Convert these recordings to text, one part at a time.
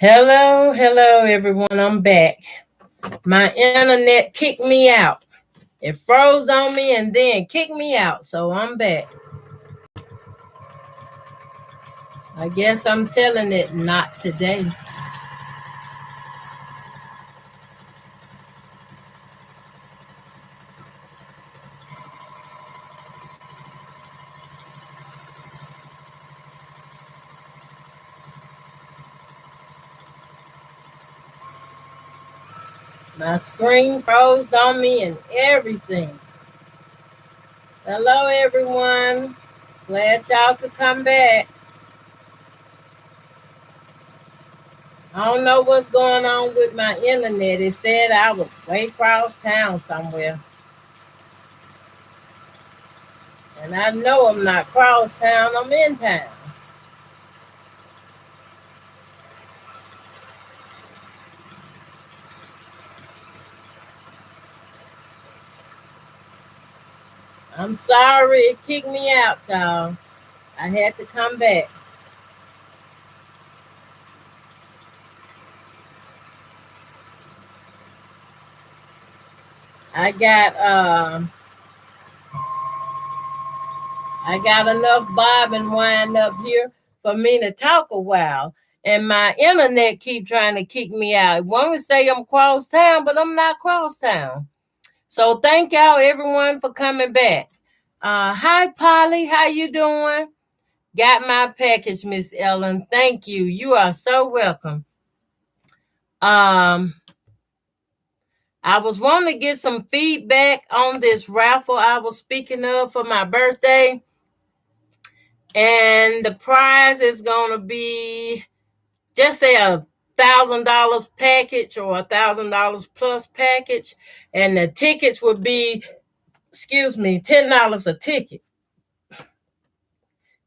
Hello, everyone. I'm back. My internet kicked me out. It froze on me and then kicked me out. So I'm back. I guess I'm telling it not today. My screen froze on me and everything. Hello, everyone. Glad y'all could come back. I don't know what's going on with my internet. It said I was way across town somewhere. And I know I'm not cross town, I'm in town. I'm sorry it kicked me out, y'all. I had to come back. I got I got enough bob and wind up here for me to talk a while. And my internet keep trying to kick me out. It want to say I'm cross town, but I'm not cross town. So thank y'all everyone for coming back. Hi Polly, how you doing? Got my package, Miss Ellen. Thank you. You are so welcome. Um I was wanting to get some feedback on this raffle I was speaking of for my birthday. And the prize is going to be just say $1,000 package or $1,000 plus package. And the tickets would be, $10 a ticket.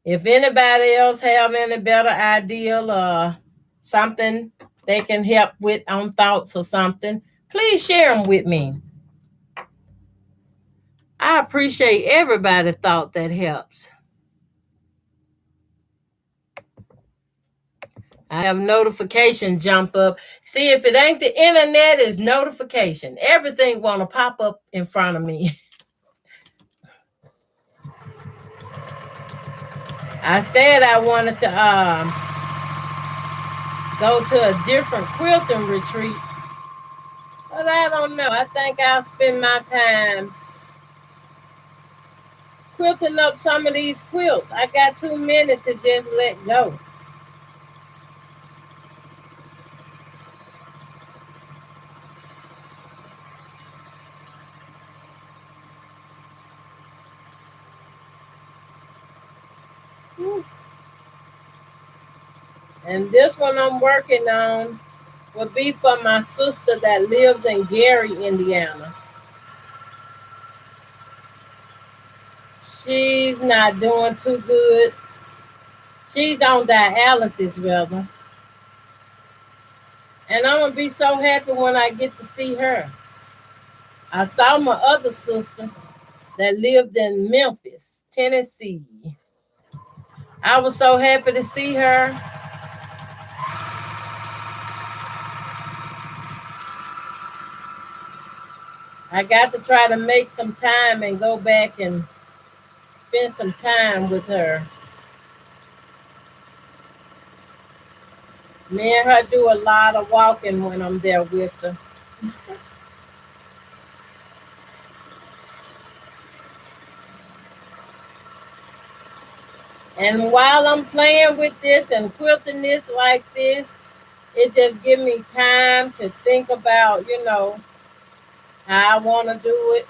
If anybody else have any better idea or something they can help with on thoughts or something, please share them with me. I appreciate everybody thought that helps. I have notification jump up. See, if it ain't the internet, it's notification. Everything want to pop up in front of me. I said I wanted to go to a different quilting retreat, but I don't know. I think I'll spend my time quilting up some of these quilts. I got too many to just let go. And this one I'm working on will be for my sister that lives in Gary, Indiana. She's not doing too good. She's on dialysis, rather. And I'm going to be so happy when I get to see her. I saw my other sister that lived in Memphis, Tennessee. I was so happy to see her. I got to try to make some time and go back and spend some time with her. Me and her do a lot of walking when I'm there with her. And while I'm playing with this and quilting this like this, it just gives me time to think about, how I want to do it.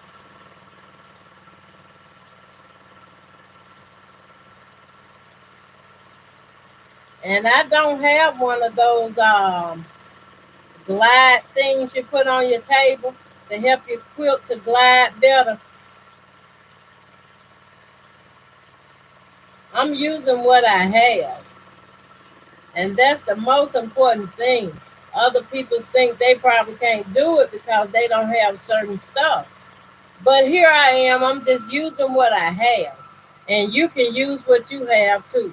And I don't have one of those glide things you put on your table to help your quilt to glide better. I'm using what I have. And that's the most important thing. Other people think they probably can't do it because they don't have certain stuff. But here I am, I'm just using what I have. And you can use what you have too.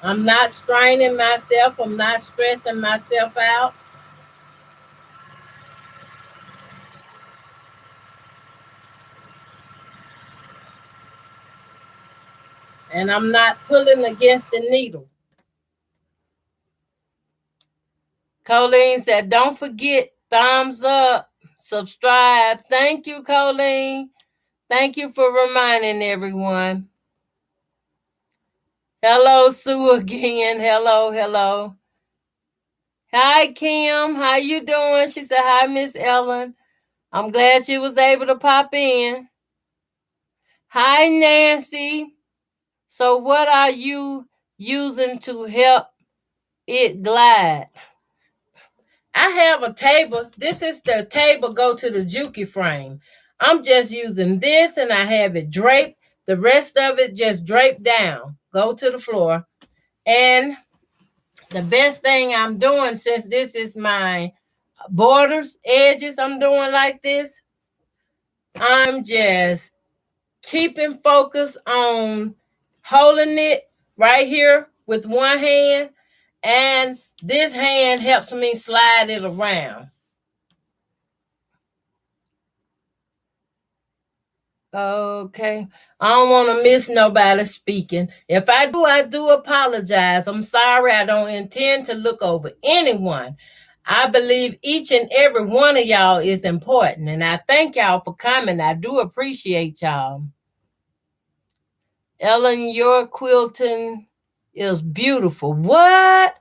I'm not straining myself. I'm not stressing myself out. And I'm not pulling against the needle. Colleen said, don't forget, thumbs up, subscribe. Thank you, Colleen. Thank you for reminding everyone. Hello, Sue again. Hello, hello. Hi, Kim. How you doing? She said, hi, Miss Ellen. I'm glad you was able to pop in. Hi, Nancy. So what are you using to help it glide? I have a table. This is the table go to the Juki frame. I'm just using this and I have it draped. The rest of it just draped down. Go to the floor. And the best thing I'm doing, since this is my borders, edges, I'm doing like this, I'm just keeping focus on holding it right here with one hand, and this hand helps me slide it around. Okay. I don't want to miss nobody speaking. If I do, I do apologize. I'm sorry. I don't intend to look over anyone. I believe each and every one of y'all is important, and I thank y'all for coming. I do appreciate y'all. Ellen, your quilting is beautiful. What?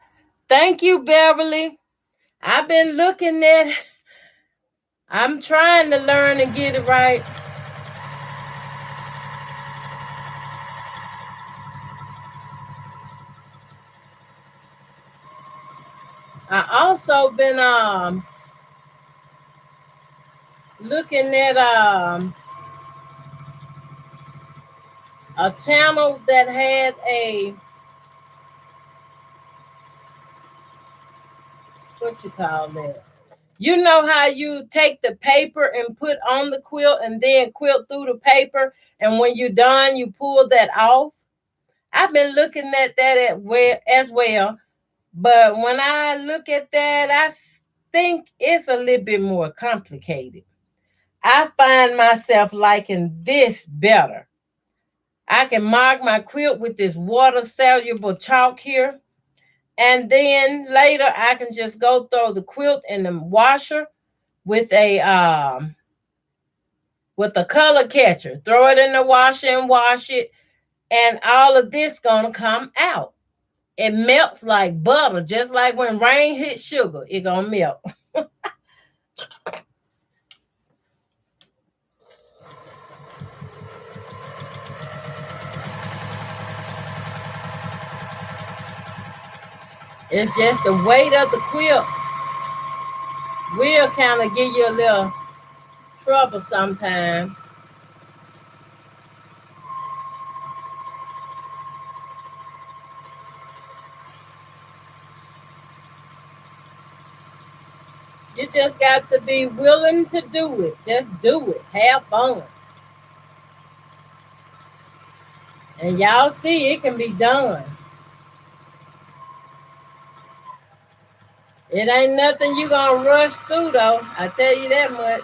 Thank you, Beverly. I've been looking at, I'm trying to learn and get it right. I also been looking at a channel that had a, what you call that? You know how you take the paper and put on the quilt and then quilt through the paper, and when you're done, you pull that off? I've been looking at that as well, but when I look at that, I think it's a little bit more complicated. I find myself liking this better. I can mark my quilt with this water soluble chalk here. And then later I can just go throw the quilt in the washer with a color catcher. Throw it in the washer and wash it. And all of this gonna come out. It melts like butter, just like when rain hits sugar, it gonna melt. It's just the weight of the quilt will kind of give you a little trouble sometimes. You just got to be willing to do it. Just do it. Have fun. And y'all see it can be done. It ain't nothing you gonna rush through though. I tell you that much.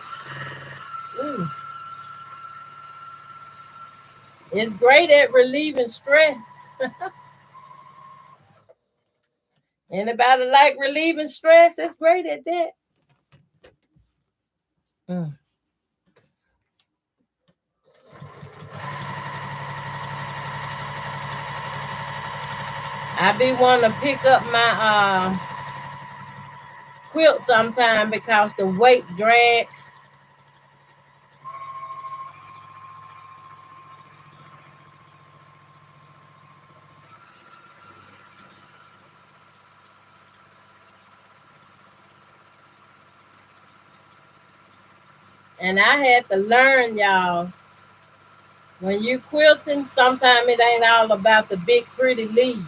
Ooh. It's great at relieving stress. Anybody like relieving stress? It's great at that. I be wanting to pick up my quilt sometime because the weight drags. And I had to learn, y'all, when you quilting, sometimes it ain't all about the big pretty leaves.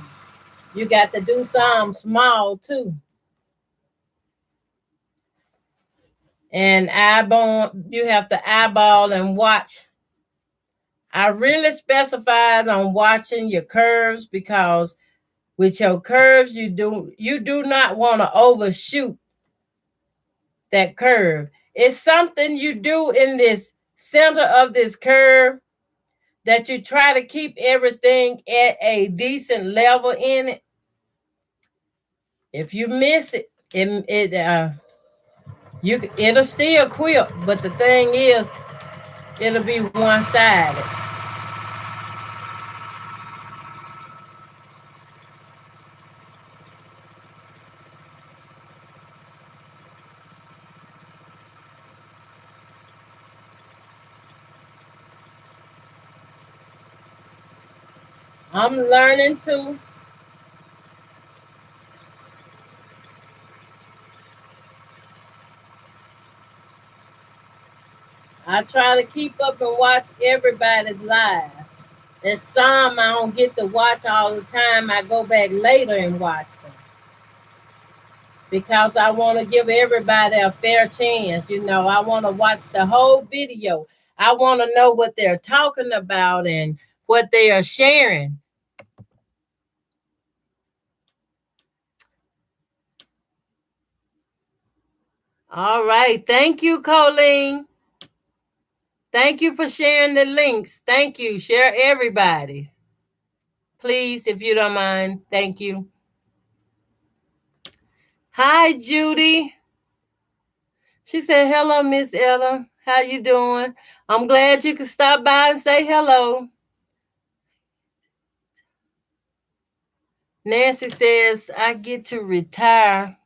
You got to do some small too. And you have to eyeball and watch. I really specified on watching your curves because with your curves. You do not want to overshoot that curve. It's something you do in this center of this curve that you try to keep everything at a decent level in it. If you miss it, it'll still quit, but the thing is, it'll be one-sided. I'm learning to. I try to keep up and watch everybody's live. There's some I don't get to watch all the time. I go back later and watch them because I want to give everybody a fair chance. I want to watch the whole video. I want to know what they're talking about and what they are sharing. All right. Thank you, Colleen. Thank you for sharing the links. Thank you. Share everybody's. Please, if you don't mind. Thank you. Hi, Judy. She said, hello, Miss Ella. How you doing? I'm glad you could stop by and say hello. Nancy says, I get to retire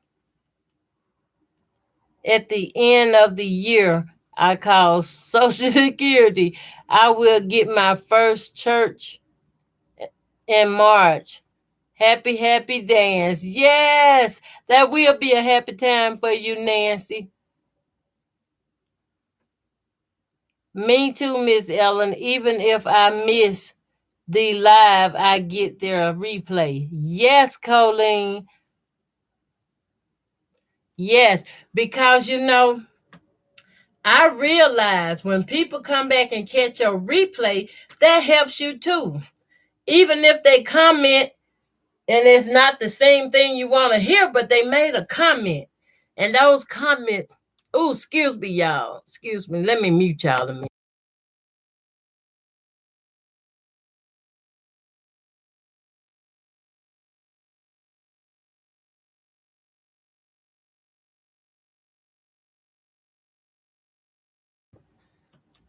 at the end of the year. I call Social Security. I will get my first church in March. Happy, happy dance. Yes, that will be a happy time for you, Nancy. Me too, Miss Ellen. Even if I miss the live, I get their replay. Yes, Colleen. Yes, because I realize when people come back and catch a replay, that helps you too. Even if they comment and it's not the same thing you want to hear, but they made a comment. And those comments, excuse me, y'all. Excuse me. Let me mute y'all a minute.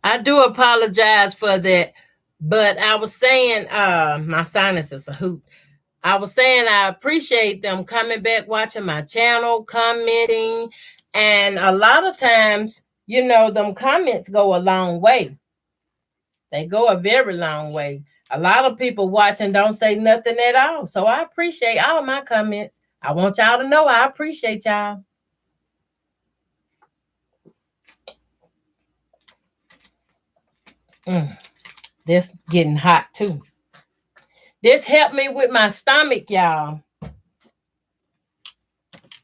I do apologize for that, but I was saying, my sinus is a hoot. I was saying I appreciate them coming back, watching my channel, commenting, and a lot of times, them comments go a long way. They go a very long way. A lot of people watching don't say nothing at all. So I appreciate all my comments. I want y'all to know I appreciate y'all. This getting hot too. This helped me with my stomach, y'all.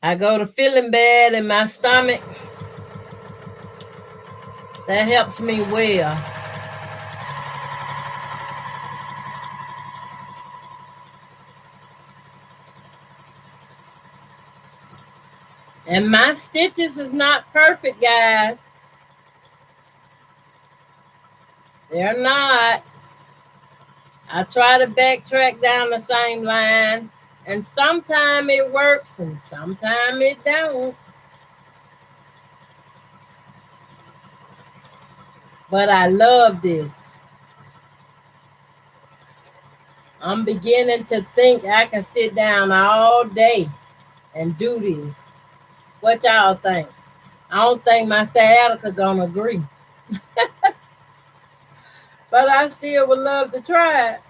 I go to feeling bad in my stomach. That helps me well. And my stitches is not perfect, guys. They're not. I try to backtrack down the same line, and sometimes it works and sometimes it don't. But I love this. I'm beginning to think I can sit down all day and do this. What y'all think? I don't think my sciatica gonna agree. But I still would love to try it.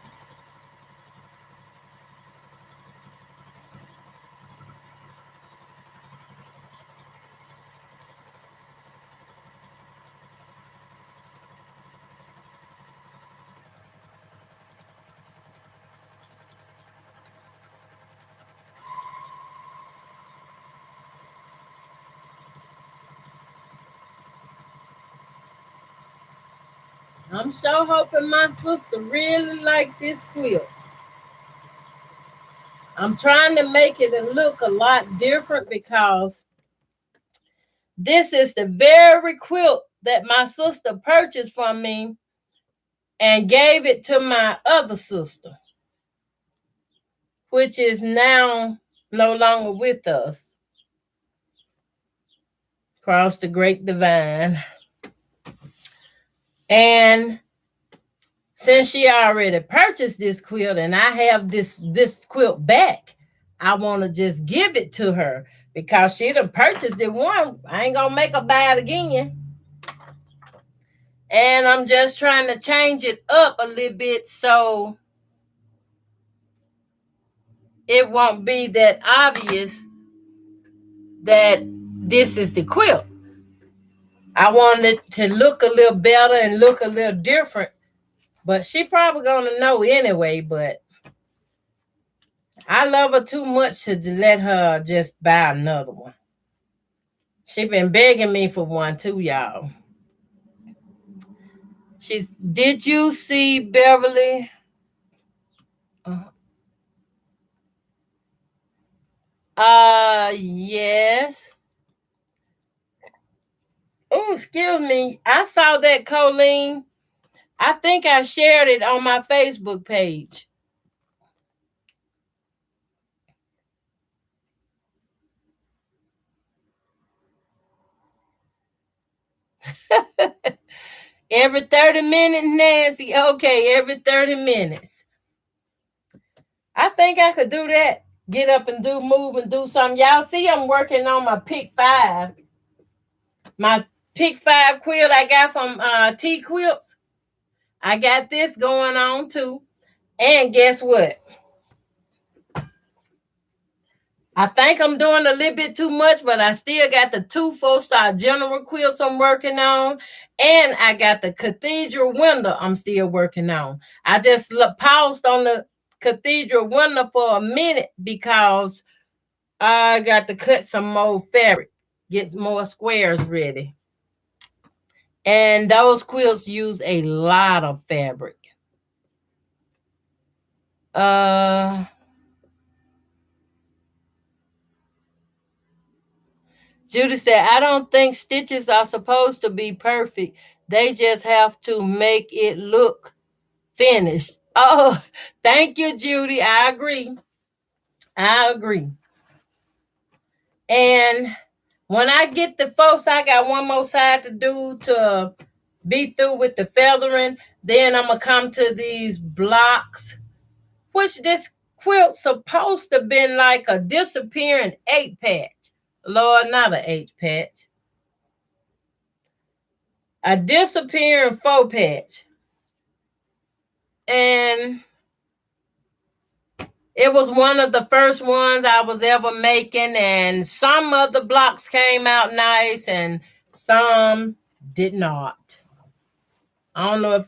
I'm so hoping my sister really like this quilt. I'm trying to make it look a lot different because this is the very quilt that my sister purchased from me and gave it to my other sister, which is now no longer with us. Across the great divine. And since she already purchased this quilt and I have this quilt back, I want to just give it to her because she done purchased it one. I ain't gonna make her buy it again. And I'm just trying to change it up a little bit so it won't be that obvious that this is the quilt. I want it to look a little better and look a little different, but she probably gonna know anyway. But I love her too much to let her just buy another one. She been begging me for one too, y'all. Did you see Beverly? Yes. Oh, excuse me. I saw that, Colleen. I think I shared it on my Facebook page. Every 30 minutes, Nancy. Okay, every 30 minutes. I think I could do that. Get up and move and do something. Y'all see I'm working on my pick 5. My pick 5 quilt I got from T Quilts. I got this going on too. And guess what? I think I'm doing a little bit too much, but I still got the 2 4-star general quilts I'm working on. And I got the cathedral window I'm still working on. I just paused on the cathedral window for a minute because I got to cut some more fabric, get more squares ready. And those quilts use a lot of fabric. Judy said, I don't think stitches are supposed to be perfect. They just have to make it look finished. Oh, thank you, Judy. I agree. And when I get the folks, I got one more side to do to be through with the feathering. Then I'm going to come to these blocks, which this quilt's supposed to have been like a disappearing 8-patch. Lord, not an 8-patch. A disappearing 4-patch. And it was one of the first ones I was ever making, and some of the blocks came out nice and some did not. I don't know if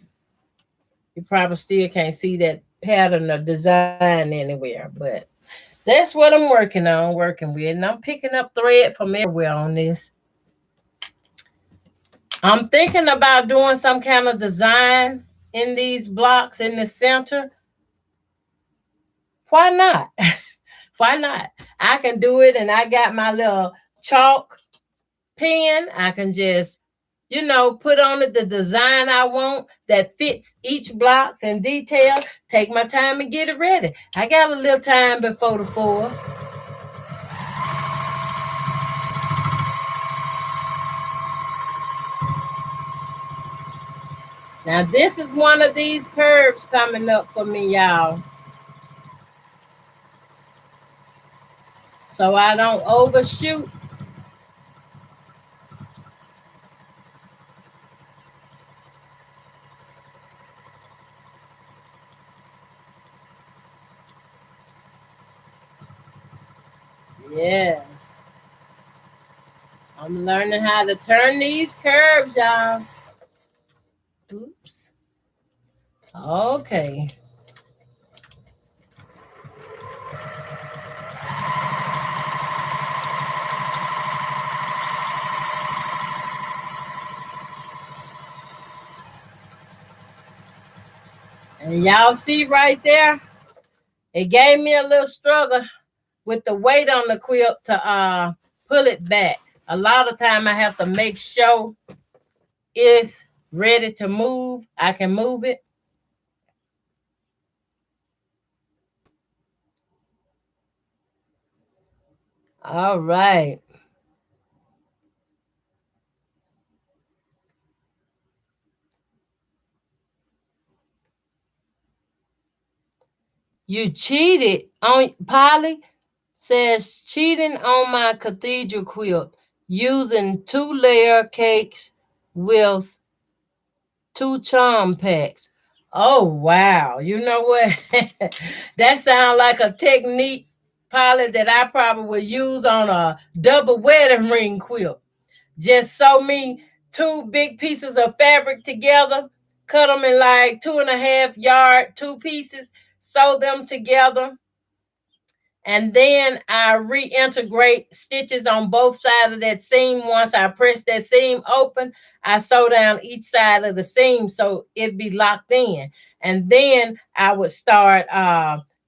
you probably still can't see that pattern or design anywhere, but that's what I'm working with. And I'm picking up thread from everywhere on this. I'm thinking about doing some kind of design in these blocks in the center. Why not? Why not? I can do it, and I got my little chalk pen. I can just, put on it the design I want that fits each block and detail. Take my time and get it ready. I got a little time before the 4th. Now, this is one of these curves coming up for me, y'all. So I don't overshoot. Yeah. I'm learning how to turn these curves, y'all. Oops. Okay. And y'all see right there, It gave me a little struggle with the weight on the quilt to pull it back. A lot of time I have to make sure it's ready to move. I can move it. All right. You cheated on Polly says cheating on my cathedral quilt using 2-layer cakes with 2 charm packs. Oh wow. You know what? That sounds like a technique, Polly, that I probably would use on a double wedding ring quilt. Just sew me 2 big pieces of fabric together, cut them in like 2.5 yard, 2 pieces, sew them together, and then I reintegrate stitches on both sides of that seam. Once I press that seam open, I sew down each side of the seam so it be locked in. And then I would start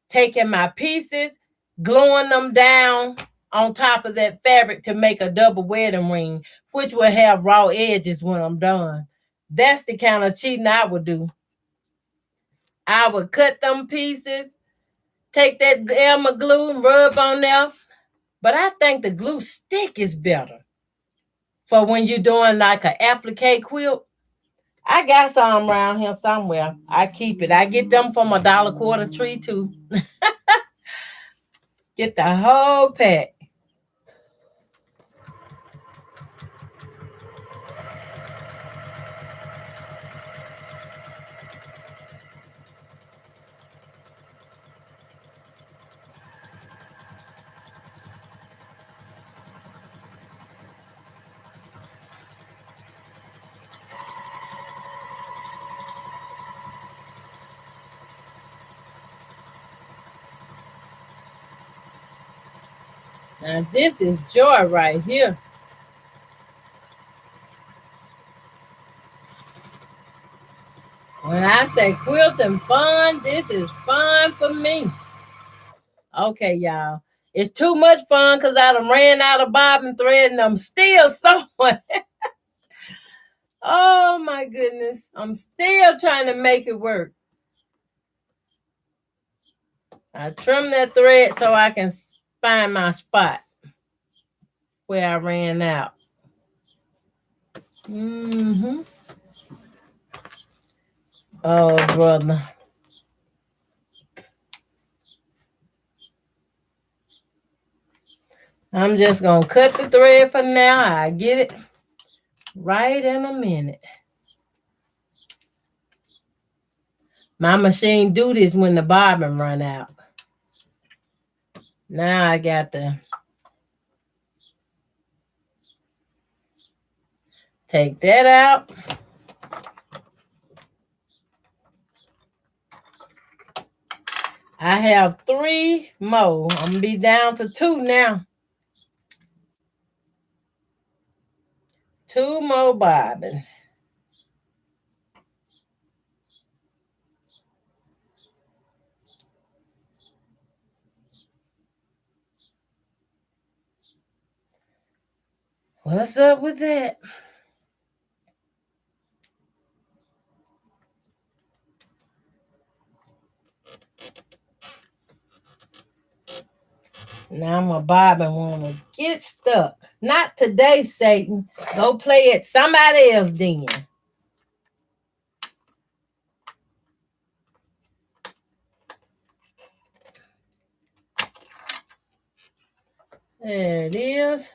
taking my pieces, gluing them down on top of that fabric to make a double wedding ring, which will have raw edges when I'm done. That's the kind of cheating I would do. I would cut them pieces, take that Elmer glue and rub on there. But I think the glue stick is better for when you're doing like an applique quilt. I got some around here somewhere. I keep it. I get them from a dollar quarter tree too. Get the whole pack. Now this is joy right here. When I say quilting fun, this is fun for me. Okay, y'all. It's too much fun because I done ran out of bobbin thread and I'm still sewing. Oh my goodness. I'm still trying to make it work. I trim that thread so I can find my spot where I ran out. Oh, brother. I'm just going to cut the thread for now. I get it right in a minute. My machine do this when the bobbin run out. Now I got to take that out. I have 3 more. I'm going to be down to 2 now. 2 more bobbins. What's up with that? Now my bobbin want to get stuck. Not today, Satan. Go play it somebody else then. There it is.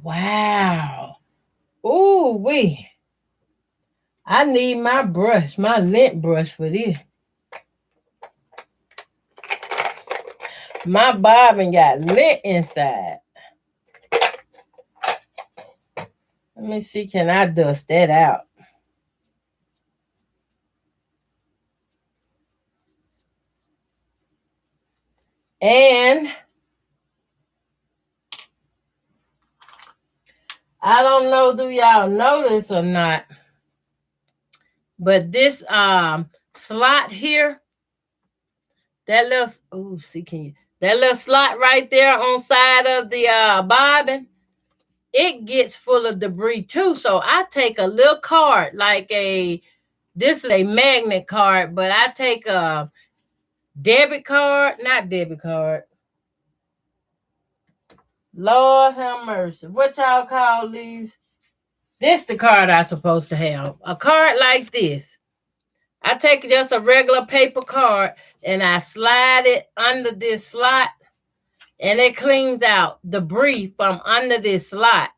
Wow. Ooh wee. I need my brush, my lint brush for this. My bobbin got lint inside. Let me see, can I dust that out? And I don't know, do y'all notice or not, but this slot here, that little, oh, see, can you, that little slot right there on side of the bobbin, it gets full of debris too. So I take a little card, like this is a magnet card, but I take a debit card, not debit card. Lord have mercy. What y'all call these? This the card I supposed to have. A card like this. I take just a regular paper card and I slide it under this slot, and it cleans out debris from under this slot.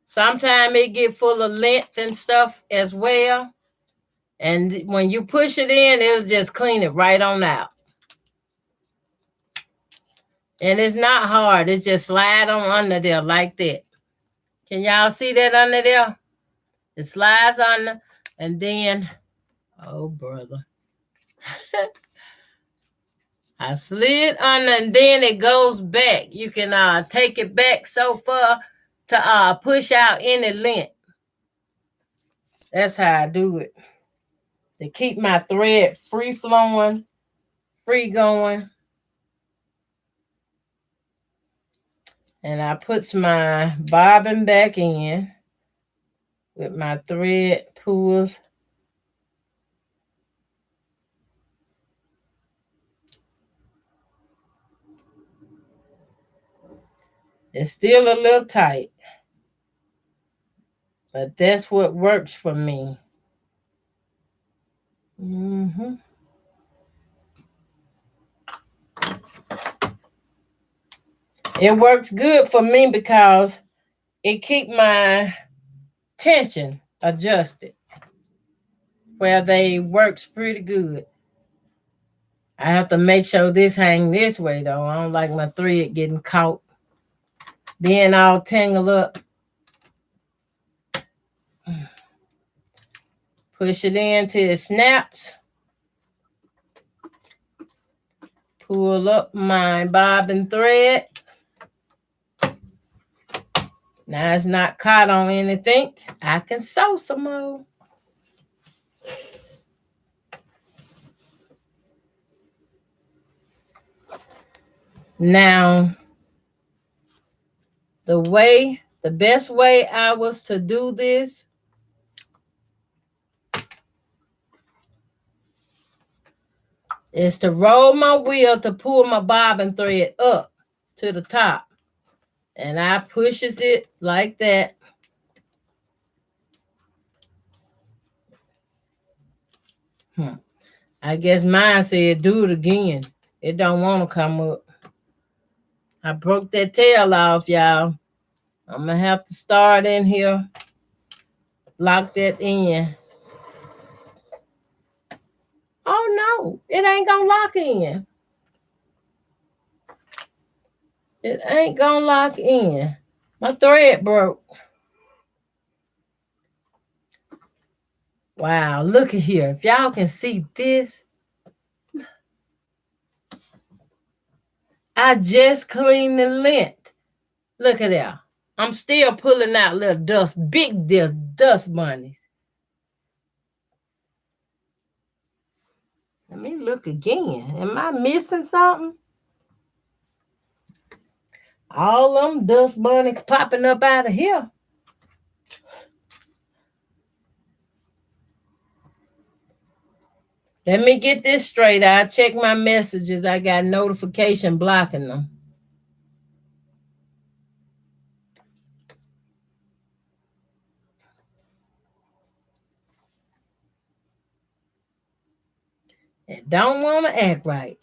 Sometimes it get full of lint and stuff as well. And when you push it in, it'll just clean it right on out. And it's not hard. It's just slide on under there like that. Can y'all see that under there? It slides under, and then, oh, brother. I slid under, and then it goes back. You can take it back so far to push out any lint. That's how I do it. To keep my thread free flowing, free going. And I put my bobbin back in with my thread pulls. It's still a little tight, but that's what works for me. It works good for me because it keeps my tension adjusted, where they works pretty good. I have to make sure this hang this way though. I don't like my thread getting caught, being all tangled up. Push it in till it snaps. Pull up my bobbin thread. Now it's not caught on anything. I can sew some more. Now, the best way I was to do this is to roll my wheel to pull my bobbin thread up to the top. And I pushes it like that. I guess mine said do it again. It don't want to come up. I broke that tail off, y'all. I'm going to have to start in here. Lock that in. Oh, no. It ain't going to lock in. It ain't going to lock in. My thread broke. Wow, look at here. If y'all can see this, I just cleaned the lint. Look at that. I'm still pulling out little dust, big dust bunnies. Let me look again. Am I missing something? All them dust bunnies popping up out of here. Let me get this straight. I check my messages. I got notification blocking them. It don't want to act right.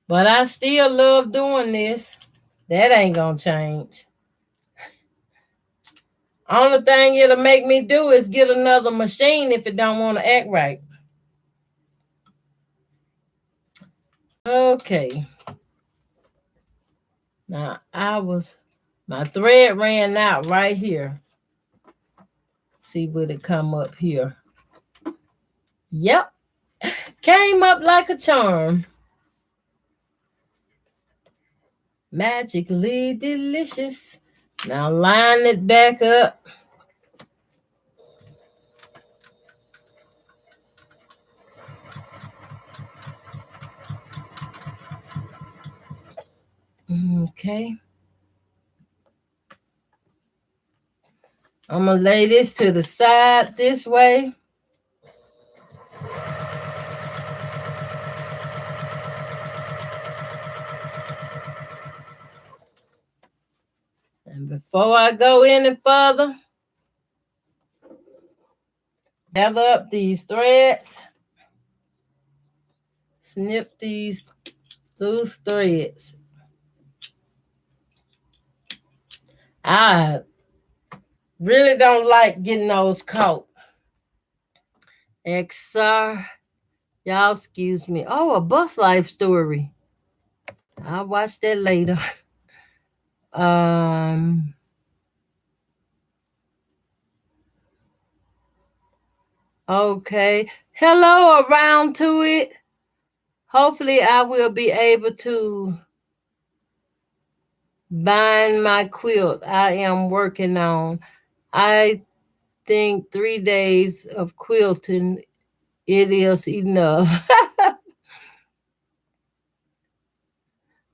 But I still love doing this. That ain't gonna change. Only thing it'll make me do is get another machine if it don't want to act right. Okay. Now my thread ran out right here. See, would it come up here? Yep. Came up like a charm. Magically delicious. Now line it back up. Okay. I'm going to lay this to the side this way. And before I go any further, gather up these threads. Snip these loose threads. I really don't like getting those caught. XR. Y'all excuse me. Oh, a bus life story. I'll watch that later. Okay. Hello, around to it. Hopefully I will be able to bind my quilt I am working on. I think 3 days of quilting, it is enough.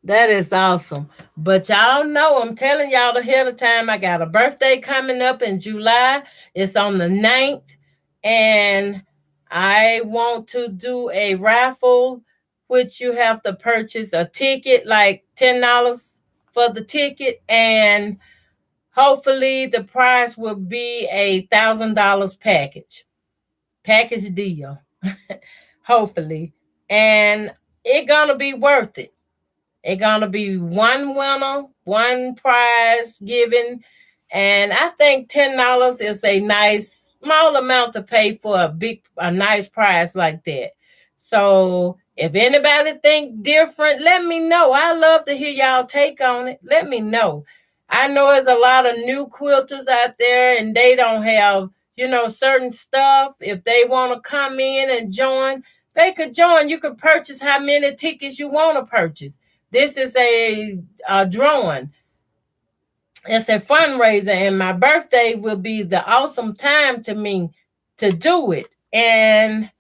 That is awesome. But y'all know, I'm telling y'all ahead of time, I got a birthday coming up in July. It's on the 9th. And I want to do a raffle, which you have to purchase a ticket, like $10 for the ticket. And hopefully the price will be a $1,000 package deal. Hopefully. And it's going to be worth it. It's going to be one winner, one prize given. And I think $10 is a nice small amount to pay for a nice prize like that. So if anybody think different, let me know. I love to hear y'all take on it. Let me know. I know there's a lot of new quilters out there and they don't have, certain stuff. If they want to come in and join, they could join. You could purchase how many tickets you want to purchase. This is a drawing. It's a fundraiser, and my birthday will be the awesome time to me to do it. And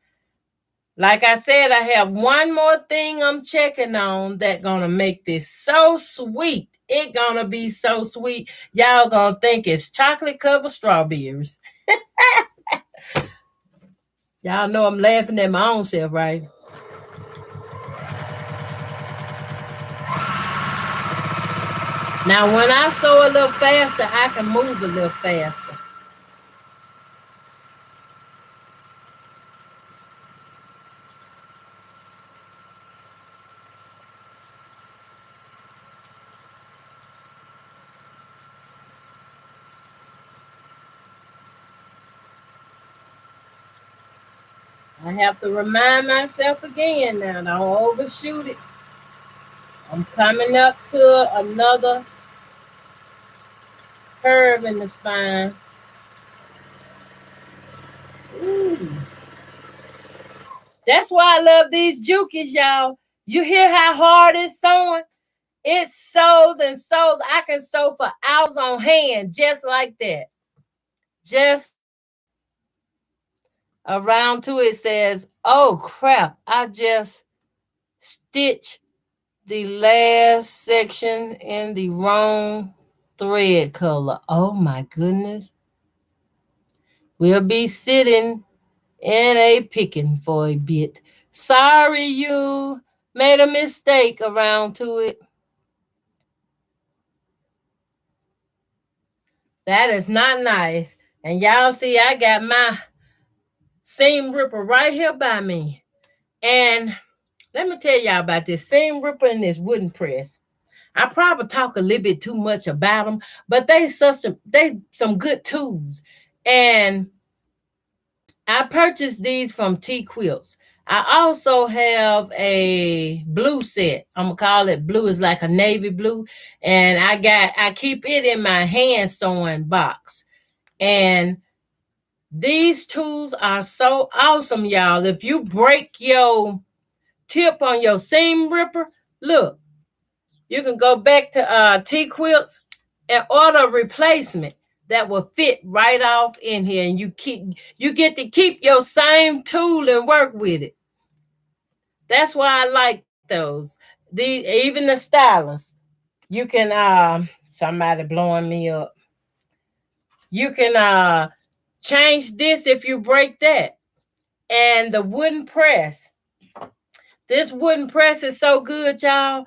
like I said, I have one more thing I'm checking on that's going to make this so sweet. It's going to be so sweet. Y'all going to think it's chocolate-covered strawberries. Y'all know I'm laughing at my own self, right? Now, when I sew a little faster, I can move a little faster. I have to remind myself again now, don't overshoot it. I'm coming up to another curve in the spine. Ooh. That's why I love these jukies, y'all. You hear how hard it's sewing? It sews and sews. I can sew for hours on hand, just like that. Just around to it says, oh crap, I just stitched the last section in the wrong thread color. Oh my goodness. We'll be sitting in a picking for a bit. Sorry you made a mistake around to it. That is not nice. And y'all see I got my seam ripper right here by me. And let me tell y'all about this seam ripper and this wooden press. I probably talk a little bit too much about them, but they some good tools. And I purchased these from T Quilts. I also have a blue set. I'm gonna call it blue. It's like a navy blue, and I keep it in my hand sewing box. And These tools are so awesome, y'all. If you break your tip on your seam ripper, look, you can go back to T-Quilts and order a replacement that will fit right off in here, and you get to keep your same tool and work with it. That's why I like those. Even the stylus. You can somebody blowing me up. You can change this if you break that. And the wooden press. This wooden press is so good, y'all.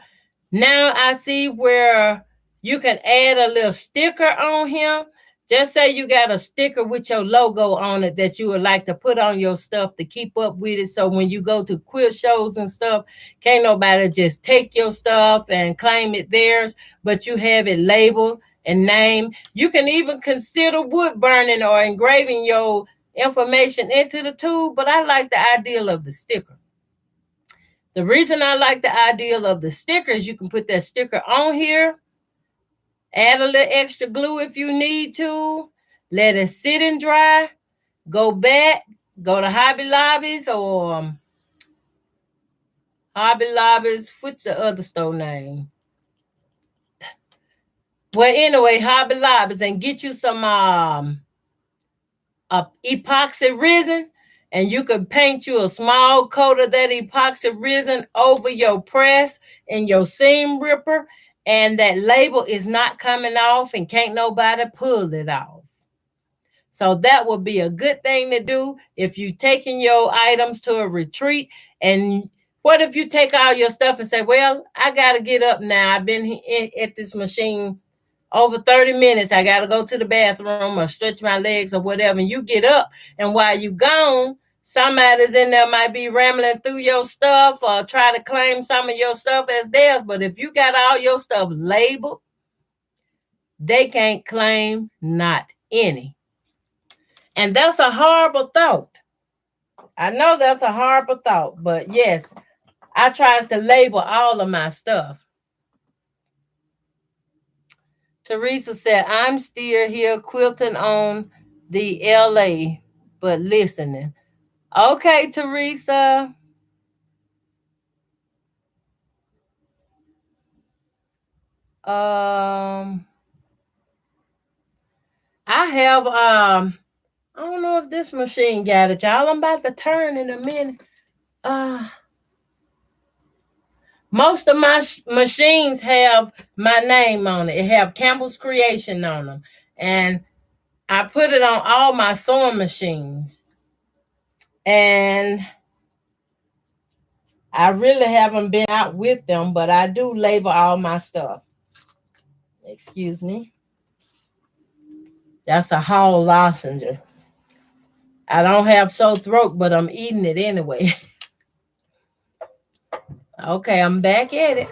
Now I see where you can add a little sticker on him. Just say you got a sticker with your logo on it that you would like to put on your stuff to keep up with it. So when you go to quilt shows and stuff, can't nobody just take your stuff and claim it theirs, but you have it labeled and named. You can even consider wood burning or engraving your information into the tool, but I like the idea of the sticker. The reason I like the idea of the sticker is you can put that sticker on here, add a little extra glue if you need to, let it sit and dry, go back, go to Hobby Lobbies or Hobby Lobbies, what's the other store name? Well, anyway, Hobby Lobbies, and get you some epoxy resin, and you can paint you a small coat of that epoxy resin over your press and your seam ripper, and that label is not coming off and can't nobody pull it off. So that would be a good thing to do if you're taking your items to a retreat. And what if you take all your stuff and say, well, I got to get up now. I've been at this machine over 30 minutes. I got to go to the bathroom or stretch my legs or whatever. And you get up, and while you gone, somebody's in there might be rambling through your stuff or try to claim some of your stuff as theirs. But if you got all your stuff labeled, they can't claim not any. And that's a horrible thought. I know that's a horrible thought, but yes, I tries to label all of my stuff. Teresa said, I'm still here quilting on the LA, but listening. Okay, Teresa. I have I don't know if this machine got it, y'all. I'm about to turn in a minute. Most of my machines have my name on it. It have Campbell's Creation on them. And I put it on all my sewing machines. And I really haven't been out with them, but I do label all my stuff. Excuse me. That's a Hall lozenge. I don't have sore throat, but I'm eating it anyway. Okay, I'm back at it.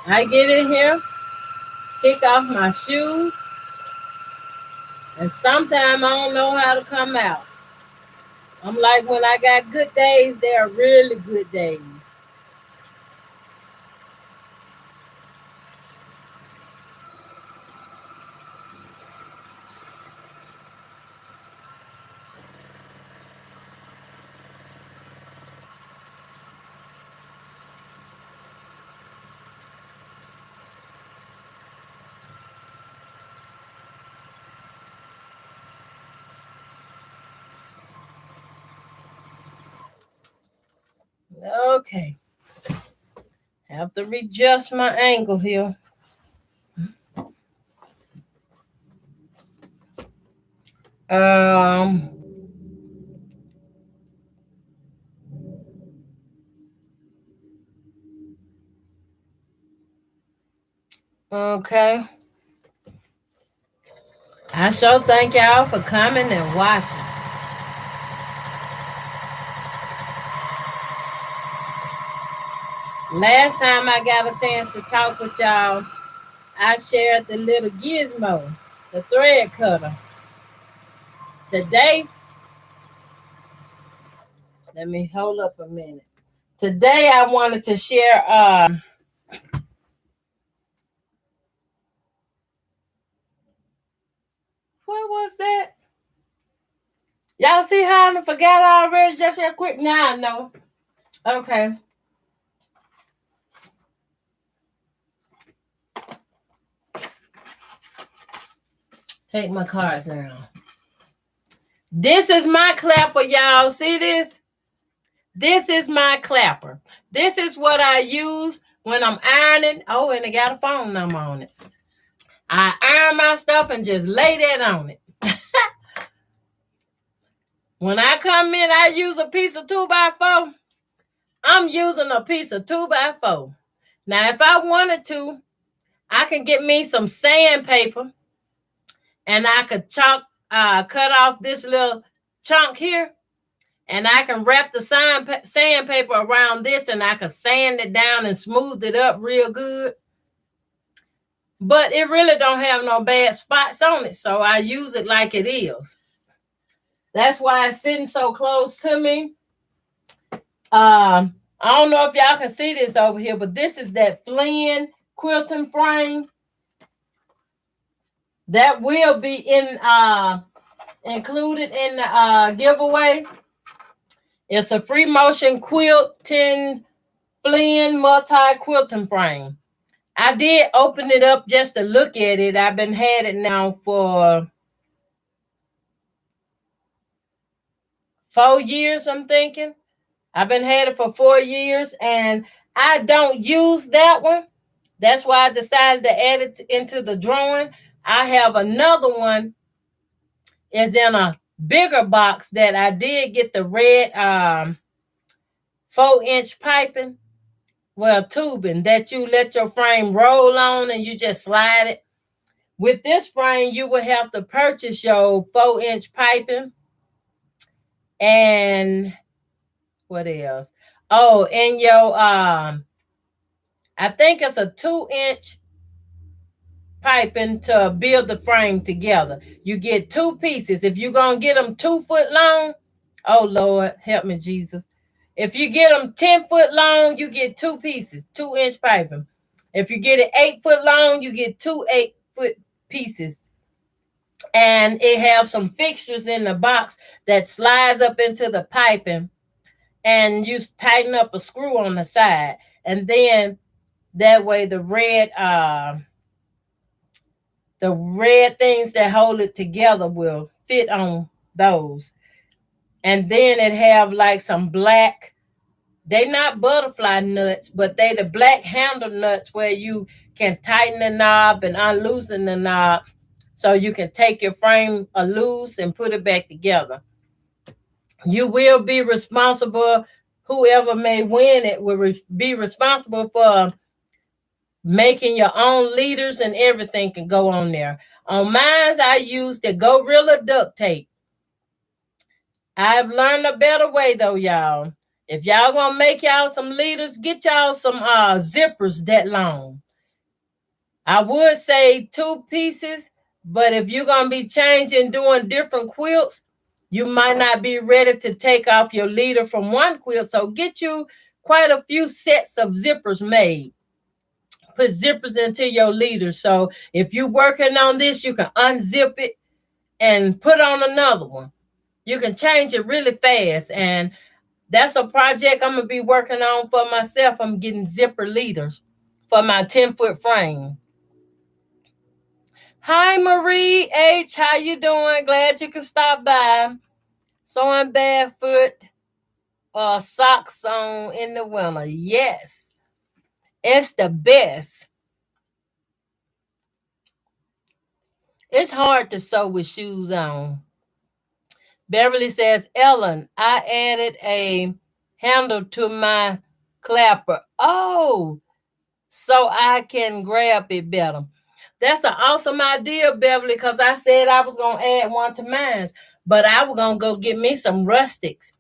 I get in here, kick off my shoes, and sometimes I don't know how to come out. I'm like, when I got good days, they are really good days. Okay. Have to readjust my angle here. Um, Okay. I sure thank y'all for coming and watching. Last time I got a chance to talk with y'all, I shared the little gizmo, the thread cutter. Today, let me hold up a minute. Today I wanted to share what was that? Y'all see how I forgot already just that quick? Now I know. Okay. Take my cards down. This is my clapper, y'all. See this? This is my clapper. This is what I use when I'm ironing. Oh, and it got a phone number on it. I iron my stuff and just lay that on it. When I come in, I use a piece of 2x4. I'm using a piece of 2x4. Now, if I wanted to, I can get me some sandpaper and I could cut off this little chunk here, and I can wrap the sandpaper around this, and I can sand it down and smooth it up real good. But it really don't have no bad spots on it, so I use it like it is. That's why it's sitting so close to me. I don't know if y'all can see this over here, but this is that Flynn quilting frame. That will be included in the giveaway. It's a free motion quilting Flynn multi-quilting frame. I did open it up just to look at it. I've been had it now for 4 years, I'm thinking. I've been had it for 4 years, and I don't use that one. That's why I decided to add it into the drawing. I have another one. It's in a bigger box that I did get the red 4-inch piping. Well, tubing that you let your frame roll on and you just slide it. With this frame, you will have to purchase your 4-inch piping. And what else? Oh, and your I think it's a 2-inch piping to build the frame together. You get 2 pieces. If you're gonna get them 2 foot long, oh Lord, help me, Jesus. If you get them 10 foot long, you get 2 pieces, 2-inch piping. If you get it 8 foot long, you get 2 8-foot pieces. And it have some fixtures in the box that slides up into the piping, and you tighten up a screw on the side, and then that way the red things that hold it together will fit on those. And then it have like some black, they not butterfly nuts, but they the black handle nuts where you can tighten the knob and unloosen the knob, so you can take your frame loose and put it back together. You will be responsible, whoever may win it will be responsible for making your own leaders, and everything can go on there. On mine, I use the Gorilla duct tape. I've learned a better way though, y'all. If y'all gonna make y'all some leaders, get y'all some zippers that long. I would say 2 pieces, but if you're gonna be changing, doing different quilts, you might not be ready to take off your leader from one quilt. So get you quite a few sets of zippers made. Put zippers into your leader. So if you're working on this, you can unzip it and put on another one. You can change it really fast. And that's a project I'm gonna be working on for myself. I'm getting zipper leaders for my 10-foot frame. Hi Marie H, how you doing? Glad you could stop by. Sewing barefoot socks on in the winter. Yes, it's the best. It's hard to sew with shoes on. Beverly says, Ellen, I added a handle to my clapper. Oh, so I can grab it better. That's an awesome idea, Beverly, because I said I was going to add one to mine, but I was going to go get me some rustics,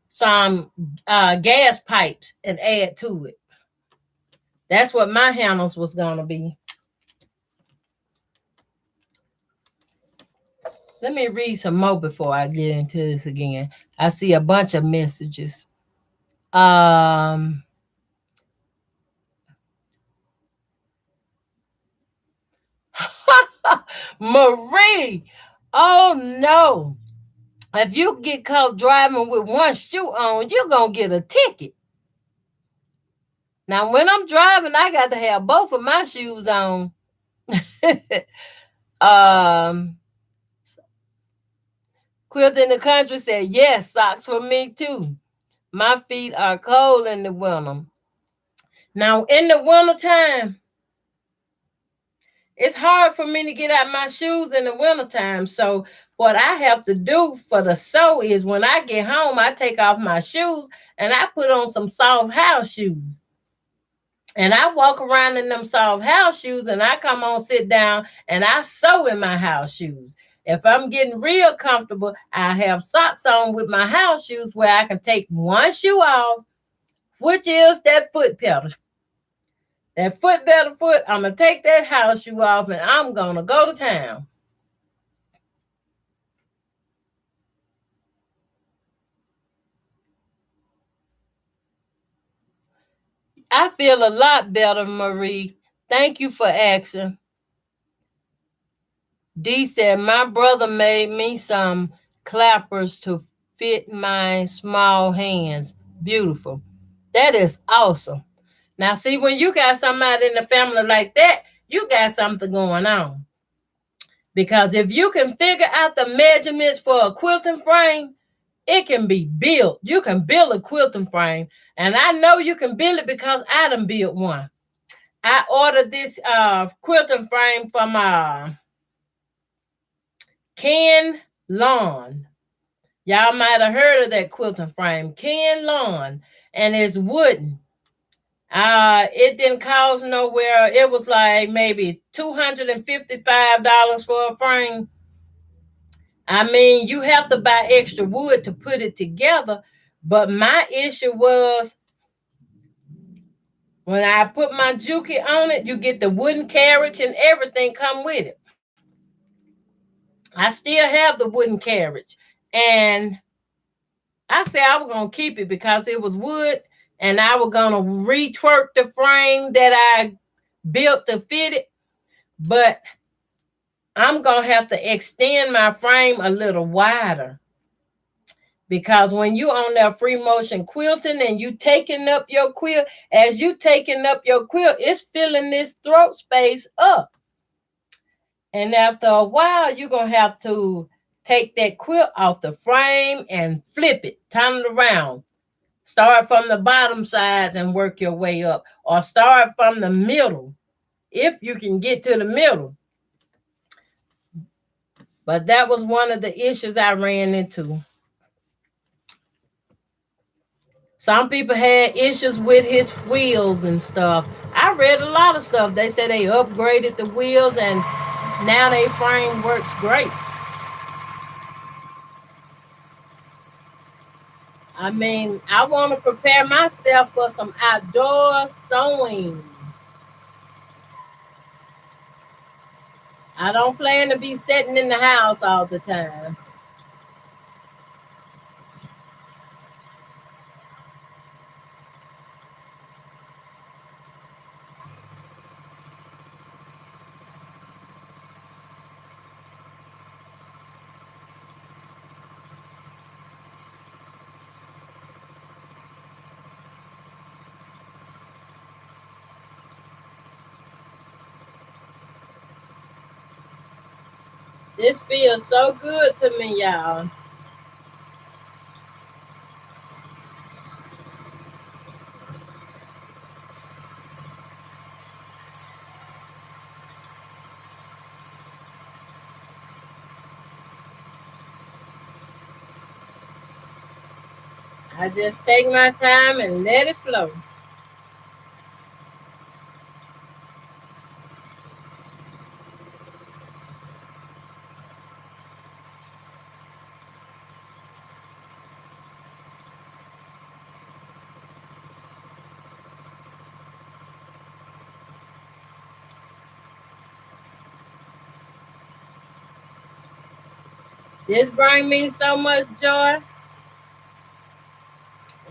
some gas pipes, and add to it. That's what my handles was going to be. Let me read some more before I get into this again. I see a bunch of messages. Marie, oh no. If you get caught driving with one shoe on, you're going to get a ticket. Now, when I'm driving, I got to have both of my shoes on. Quilt in the Country said, yes, socks for me too. My feet are cold in the winter. Now, in the wintertime, it's hard for me to get out my shoes in the wintertime. So what I have to do for the sew is when I get home, I take off my shoes and I put on some soft house shoes. And I walk around in them soft house shoes and I come on, sit down, and I sew in my house shoes. If I'm getting real comfortable, I have socks on with my house shoes where I can take one shoe off, which is that foot pedal. That foot pedal foot, I'm going to take that house shoe off and I'm going to go to town. I feel a lot better, Marie. Thank you for asking. D said, my brother made me some clappers to fit my small hands. Beautiful. That is awesome. Now, see, when you got somebody in the family like that, you got something going on. Because if you can figure out the measurements for a quilting frame, it can be built. You can build a quilting frame. And I know you can build it because I done built one. I ordered this quilting frame from Ken Lawn. Y'all might have heard of that quilting frame, Ken Lawn, and it's wooden. It didn't cost nowhere. It was like maybe $255 for a frame. I mean, you have to buy extra wood to put it together. But my issue was when I put my juki on it, you get the wooden carriage and everything come with it. I still have the wooden carriage. And I said I was going to keep it because it was wood and I was going to retwerk the frame that I built to fit it. But I'm going to have to extend my frame a little wider. Because when you on that free motion quilting and you taking up your quilt, as you taking up your quilt, it's filling this throat space up. And after a while, you're going to have to take that quilt off the frame and flip it, turn it around. Start from the bottom sides and work your way up. Or start from the middle, if you can get to the middle. But that was one of the issues I ran into. Some people had issues with his wheels and stuff. I read a lot of stuff. They said they upgraded the wheels and now their frame works great. I mean, I want to prepare myself for some outdoor sewing. I don't plan to be sitting in the house all the time. This feels so good to me, y'all. I just take my time and let it flow. This brings me so much joy.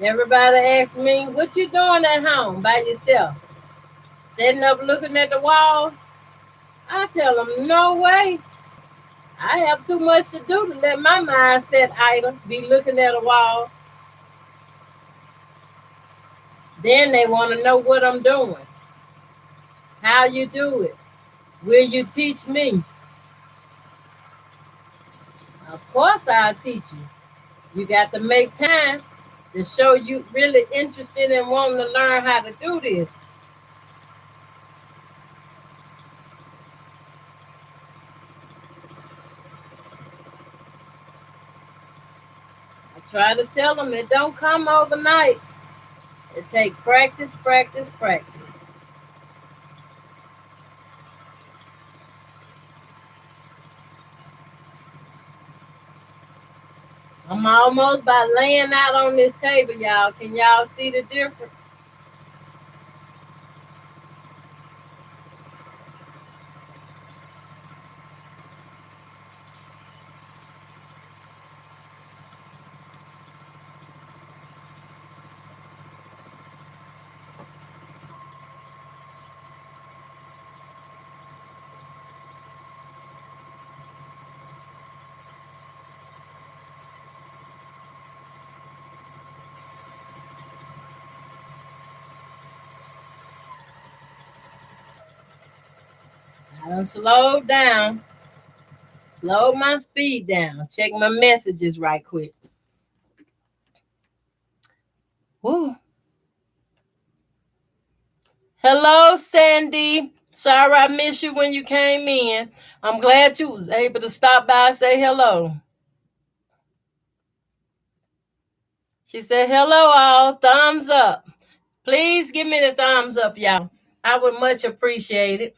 Everybody asks me, what you doing at home by yourself? Sitting up looking at the wall? I tell them, no way. I have too much to do to let my mind sit idle, be looking at a wall. Then they want to know what I'm doing, how you do it. Will you teach me? Of course I'll teach you. You got to make time to show you really interested in wanting to learn how to do this. I try to tell them it don't come overnight. It takes practice, practice, practice. I'm almost by laying out on this table, y'all. Can y'all see the difference? I done slowed down, slowed my speed down. Check my messages right quick. Woo. Hello, Sandy. Sorry I missed you when you came in. I'm glad you was able to stop by and say hello. She said, hello, all. Thumbs up. Please give me the thumbs up, y'all. I would much appreciate it.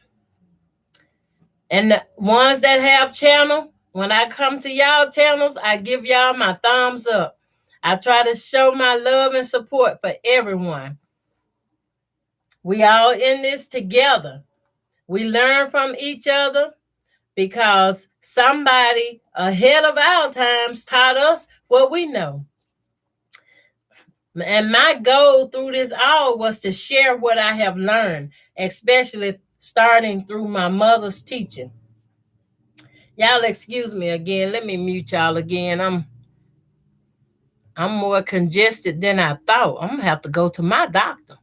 And the ones that have channel, when I come to y'all channels, I give y'all my thumbs up. I try to show my love and support for everyone. We all in this together. We learn from each other because somebody ahead of our times taught us what we know. And my goal through this all was to share what I have learned, especially starting through my mother's teaching. Y'all excuse me again. Let me mute y'all again. I'm more congested than I thought. I'm gonna have to go to my doctor.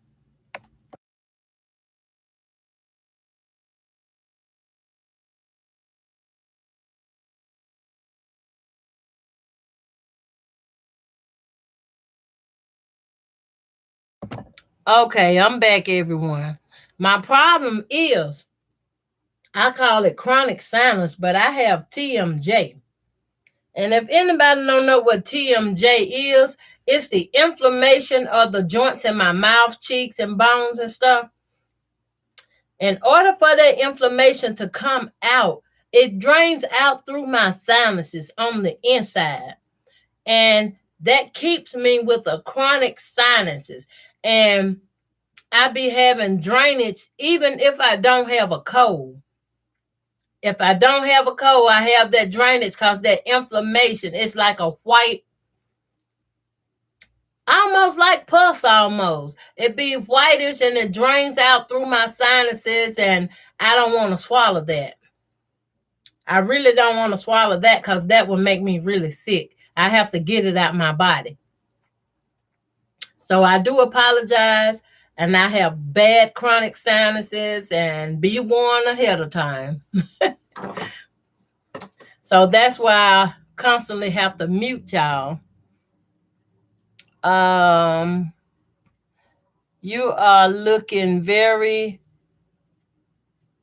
Okay, I'm back, everyone. My problem is I call it chronic sinus, but I have TMJ. And if anybody don't know what TMJ is, it's the inflammation of the joints in my mouth, cheeks, and bones and stuff. In order for that inflammation to come out, it drains out through my sinuses on the inside. And that keeps me with a chronic sinuses. And I be having drainage even if I don't have a cold. If I don't have a cold, I have that drainage because that inflammation is like a white, almost like pus almost. It be whitish and it drains out through my sinuses, and I don't want to swallow that. I really don't want to swallow that because that will make me really sick. I have to get it out my body. So I do apologize, and I have bad chronic sinuses, and be warned ahead of time. So that's why I constantly have to mute y'all. You are looking very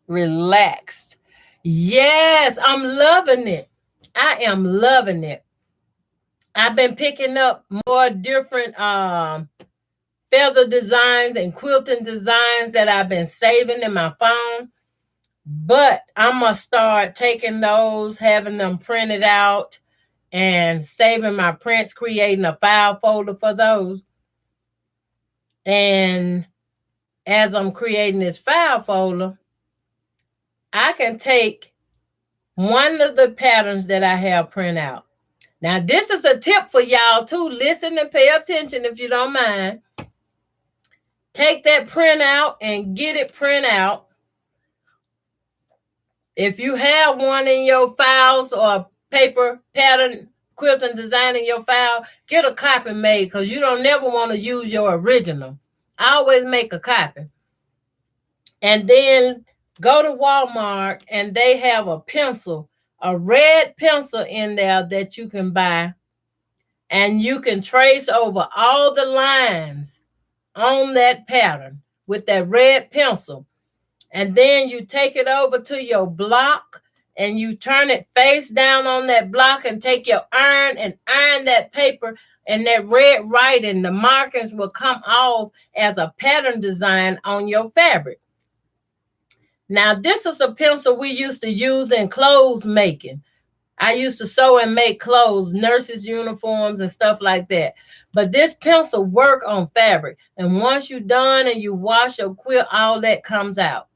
relaxed. Yes, I'm loving it. I am loving it. I've been picking up more different feather designs and quilting designs that I've been saving in my phone. But I'm going to start taking those, having them printed out, and saving my prints, creating a file folder for those. And as I'm creating this file folder, I can take one of the patterns that I have print out, Now, this is a tip for y'all too. Listen and pay attention if you don't mind. Take that print out and get it print out. If you have one in your files or paper pattern quilting design in your file, get a copy made because you don't never want to use your original. I always make a copy. And then go to Walmart and they have a pencil, a red pencil in there that you can buy. And you can trace over all the lines on that pattern with that red pencil. And then you take it over to your block and you turn it face down on that block and take your iron and iron that paper, and that red writing, the markings will come off as a pattern design on your fabric. Now, this is a pencil we used to use in clothes making. I used to sew and make clothes, nurses' uniforms and stuff like that. But this pencil work on fabric. And once you're done and you wash your quilt, all that comes out.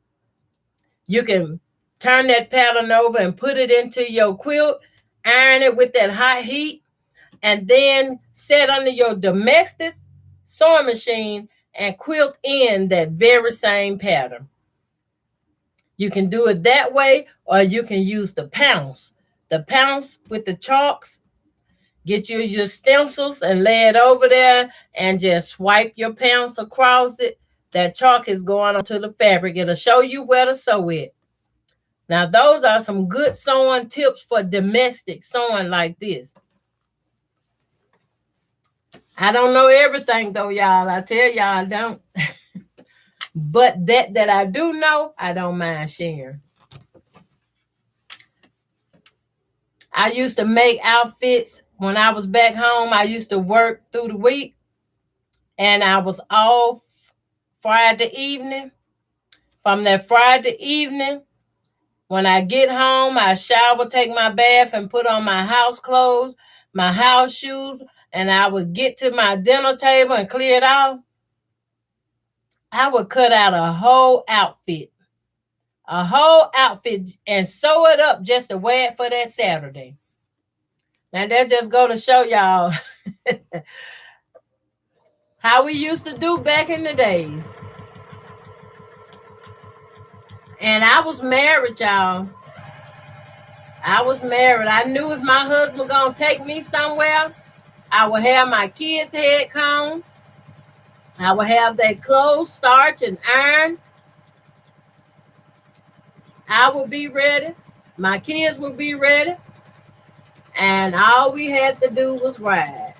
You can turn that pattern over and put it into your quilt, iron it with that hot heat, and then set under your domestic sewing machine and quilt in that very same pattern. You can do it that way, or you can use the pounce. The pounce with the chalks. Get you your stencils and lay it over there and just swipe your pounce across it. That chalk is going onto the fabric. It'll show you where to sew it. Now, those are some good sewing tips for domestic sewing like this. I don't know everything though, y'all. I tell y'all I don't. But that I do know, I don't mind sharing. I used to make outfits when I was back home. I used to work through the week and I was off Friday evening. From that Friday evening, when I get home, I shower, take my bath, and put on my house clothes, my house shoes, and I would get to my dinner table and clear it off. I would cut out a whole outfit and sew it up just to wear it for that Saturday. Now that just go to show y'all how we used to do back in the days. And I was married, y'all. I was married. I knew if my husband gonna take me somewhere, I would have my kids' head combed. I would have their clothes starched and ironed. I would be ready. My kids would be ready. And all we had to do was ride.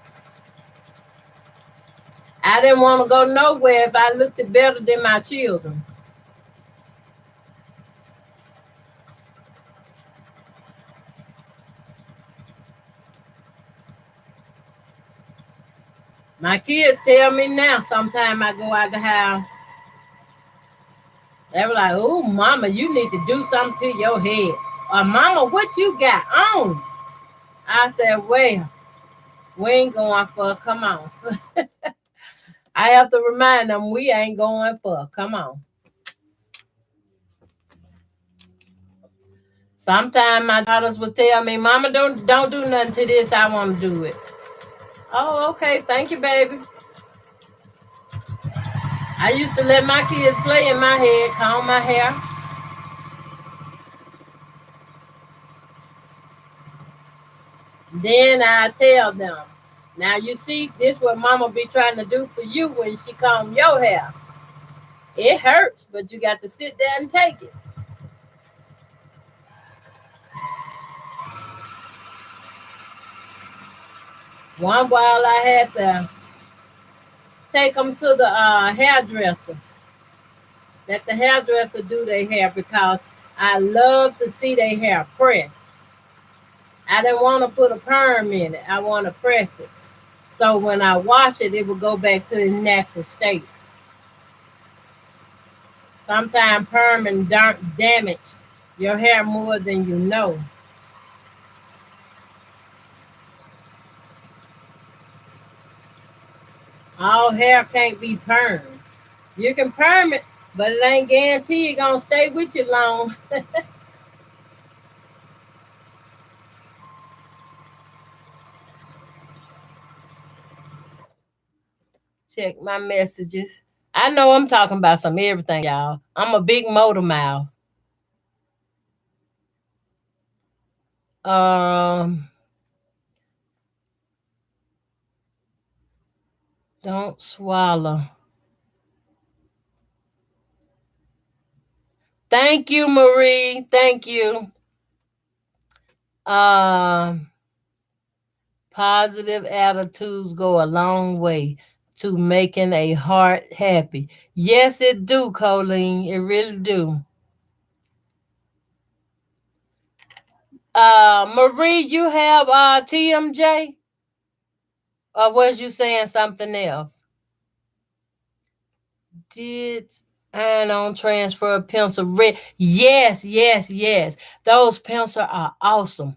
I didn't want to go nowhere if I looked better than my children. My kids tell me now, sometime I go out the house, they were like, oh, mama, you need to do something to your head. Or, mama, what you got on? I said, well, we ain't going for it. Come on. I have to remind them we ain't going for it. Come on. Sometimes my daughters would tell me, mama, don't do nothing to this. I want to do it. Oh, okay. Thank you, baby. I used to let my kids play in my head, comb my hair. Then I tell them, now you see, this is what mama be trying to do for you when she comb your hair. It hurts, but you got to sit there and take it. One while I had to take them to the hairdresser. Let the hairdresser do their hair because I love to see their hair pressed. I didn't want to put a perm in it. I want to press it. So when I wash it, it will go back to its natural state. Sometimes perm and damage your hair more than you know. All hair can't be permed. You can perm it, but it ain't guaranteed it's gonna stay with you long. check my messages. I know I'm talking about some everything, y'all. I'm a big motor mouth. Don't swallow. Thank you, Marie. Thank you. Positive attitudes go a long way to making a heart happy. Yes, it do, Colleen. It really do. Marie, you have TMJ? Or was you saying something else? Did iron on transfer a pencil red? Yes, yes, yes. Those pencils are awesome.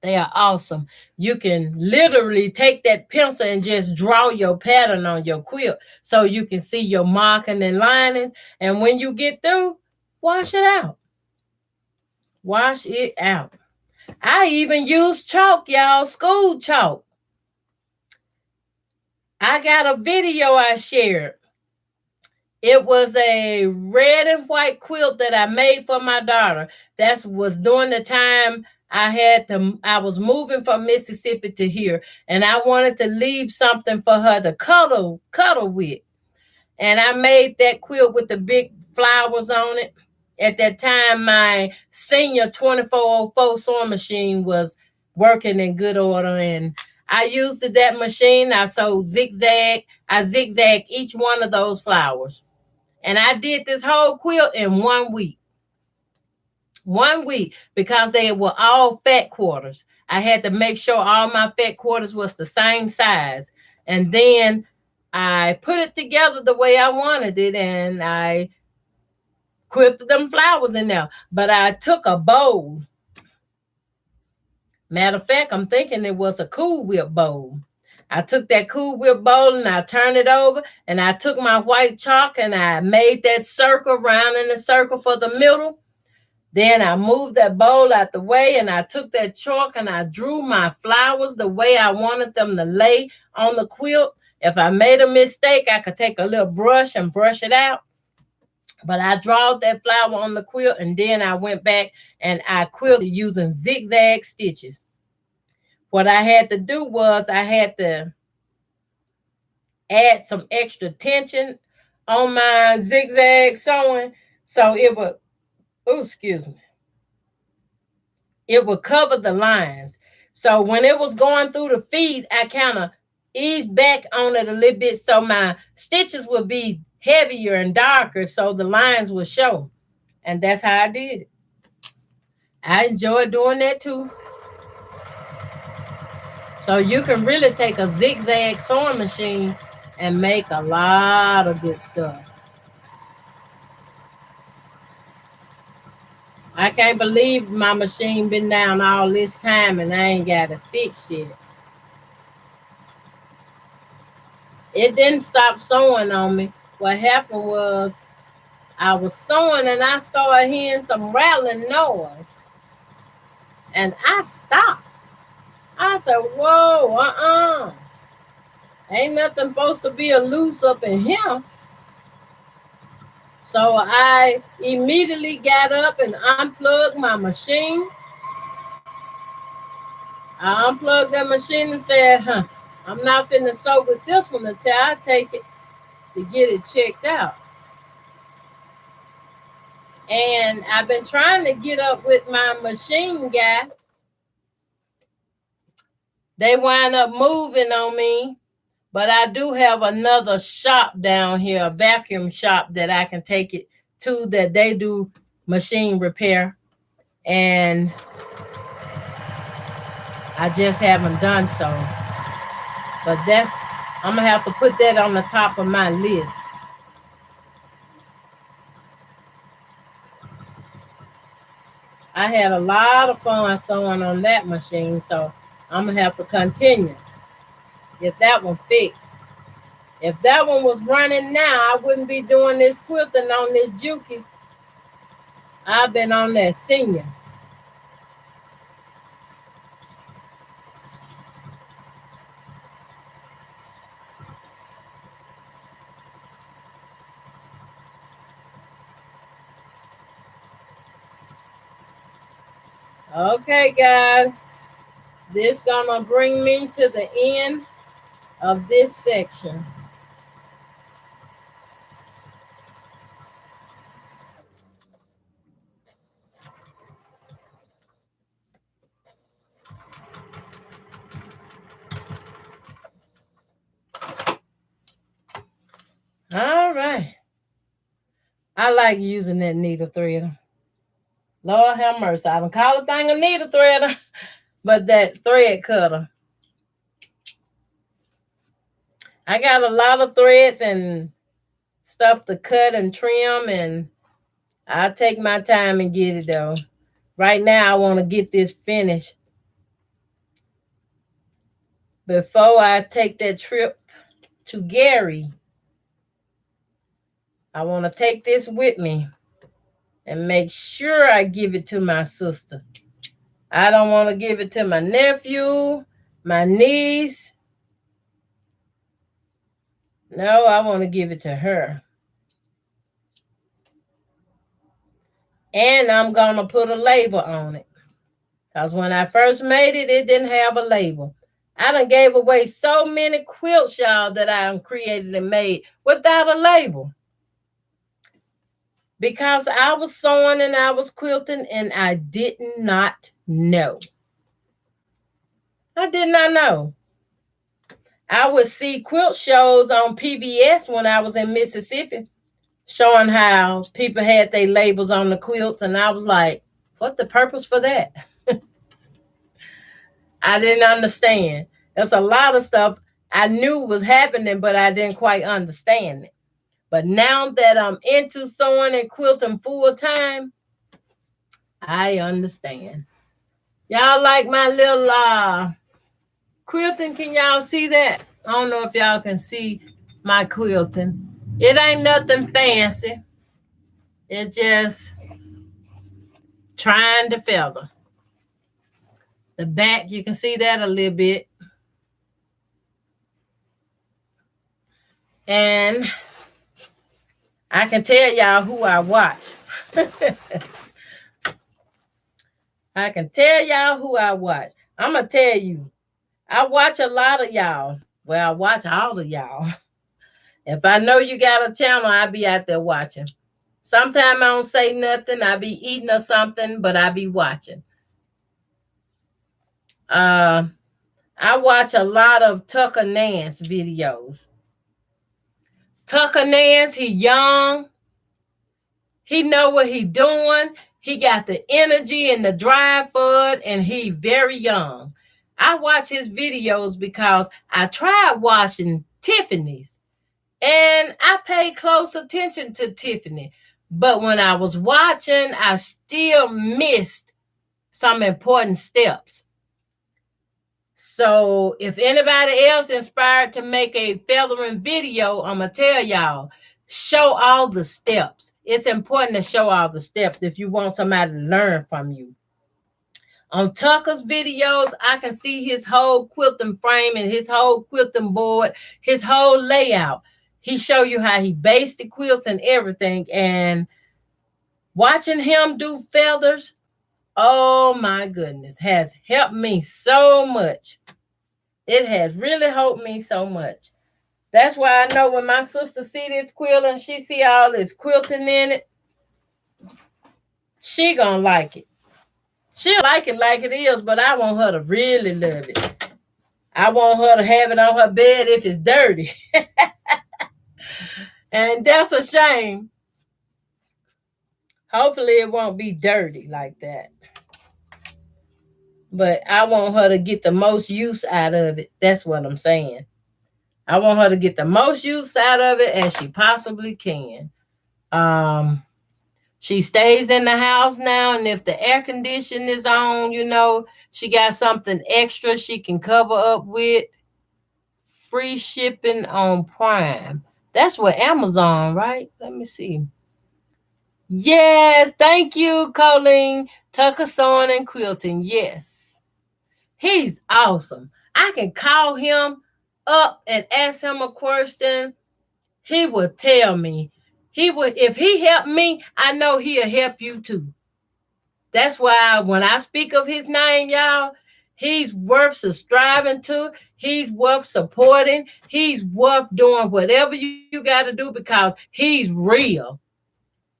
They are awesome. You can literally take that pencil and just draw your pattern on your quilt so you can see your marking and linings. And when you get through, wash it out. Wash it out. I even use chalk, y'all, school chalk. I got a video I shared. It was a red and white quilt that I made for my daughter. That was during the time I was moving from Mississippi to here, and I wanted to leave something for her to cuddle with. And I made that quilt with the big flowers on it. At that time, my senior 2404 sewing machine was working in good order, and I used that machine. I sewed zigzag. I zigzagged each one of those flowers. And I did this whole quilt in 1 week. 1 week, because they were all fat quarters. I had to make sure all my fat quarters was the same size. And then I put it together the way I wanted it, and I quilted them flowers in there. But I took a bowl. Matter of fact, I'm thinking it was a Cool Whip bowl. I took that Cool Whip bowl and I turned it over, and I took my white chalk and I made that circle, round in the circle for the middle. Then I moved that bowl out the way, and I took that chalk and I drew my flowers the way I wanted them to lay on the quilt. If I made a mistake, I could take a little brush and brush it out. But I drawed that flower on the quilt, and then I went back and I quilted using zigzag stitches. What I had to do was I had to add some extra tension on my zigzag sewing, so it would, it would cover the lines. So when it was going through the feed, I kind of eased back on it a little bit so my stitches would be heavier and darker so the lines would show. And that's how I did it. I enjoy doing that too. So you can really take a zigzag sewing machine and make a lot of good stuff. I can't believe my machine been down all this time and I ain't got it fixed yet. It didn't stop sewing on me. What happened was I was sewing and I started hearing some rattling noise. And I stopped. I said, whoa, ain't nothing supposed to be a loose up in here. So I immediately got up and unplugged my machine. I unplugged that machine and said, I'm not finna sew with this one until I take it to get it checked out. And I've been trying to get up with my machine guy. They wind up moving on me. But I do have another shop down here, a vacuum shop that I can take it to, that they do machine repair. And I just haven't done so. But I'm going to have to put that on the top of my list. I had a lot of fun sewing on that machine, so I'm going to have to continue. Get that one fixed. If that one was running now, I wouldn't be doing this quilting on this Juki. I've been on that senior. Okay, guys, this gonna bring me to the end of this section. All right. I like using that needle threader. Lord have mercy. I don't call a thing a needle threader, but that thread cutter. I got a lot of threads and stuff to cut and trim, and I'll take my time and get it though. Right now, I want to get this finished before I take that trip to Gary. I want to take this with me and make sure I give it to my sister. I don't want to give it to my nephew, my niece. No, I want to give it to her. And I'm going to put a label on it. Because when I first made it, it didn't have a label. I done gave away so many quilts, y'all, that I created and made without a label. Because I was sewing and I was quilting and I did not know. I did not know. I would see quilt shows on PBS when I was in Mississippi, showing how people had their labels on the quilts, and I was like, what the purpose for that? I didn't understand. There's a lot of stuff I knew was happening, but I didn't quite understand it. But now that I'm into sewing and quilting full time, I understand. Y'all like my little quilting? Can y'all see that? I don't know if y'all can see my quilting. It ain't nothing fancy. It's just trying to feather. The back, you can see that a little bit. And I can tell y'all who I watch. I can tell y'all who I watch. I'm going to tell you. I watch a lot of y'all. Well, I watch all of y'all. If I know you got a channel, I'll be out there watching. Sometimes I don't say nothing. I be eating or something, but I be watching. I watch a lot of Tucker Nance videos. Tucker Nance, he young. He know what he doing. He got the energy and the drive for it, and he very young. I watch his videos because I tried watching Tiffany's, and I paid close attention to Tiffany. But when I was watching, I still missed some important steps. So if anybody else inspired to make a feathering video, I'm going to tell y'all, show all the steps. It's important to show all the steps if you want somebody to learn from you. On Tucker's videos, I can see his whole quilting frame and his whole quilting board, his whole layout. He show you how he based the quilts and everything. And watching him do feathers, oh my goodness, has helped me so much. It has really helped me so much. That's why I know when my sister see this quilt and she see all this quilting in it, she gonna like it. She'll like it is, but I want her to really love it. I want her to have it on her bed if it's dirty. And that's a shame. Hopefully it won't be dirty like that. But I want her to get the most use out of it. That's what I'm saying. I want her to get the most use out of it as she possibly can. She stays in the house now, and if the air condition is on, you know, she got something extra she can cover up with. Free shipping on Prime. That's what Amazon, right? Let me see. Yes, thank you, Colleen. Tucker Sewing and Quilting. Yes. He's awesome. I can call him up and ask him a question. He will tell me. He would, if he helped me, I know he'll help you too. That's why when I speak of his name, y'all, he's worth subscribing to. He's worth supporting. He's worth doing whatever you got to do because he's real.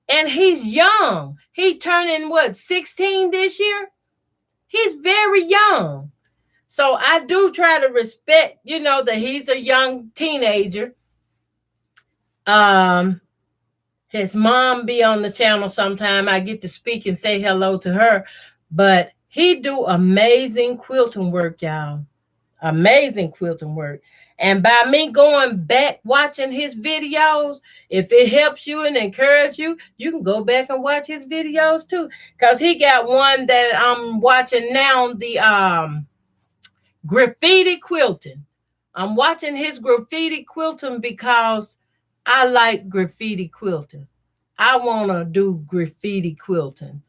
And he's young. He turning what, 16 this year? He's very young. So I do try to respect, that he's a young teenager. His mom be on the channel sometime. I get to speak and say hello to her. But he do amazing quilting work, y'all. Amazing quilting work. And by me going back watching his videos, if it helps you and encourage you, you can go back and watch his videos too. Because he got one that I'm watching now, the graffiti quilting. I'm watching his graffiti quilting because I like graffiti quilting. I want to do graffiti quilting.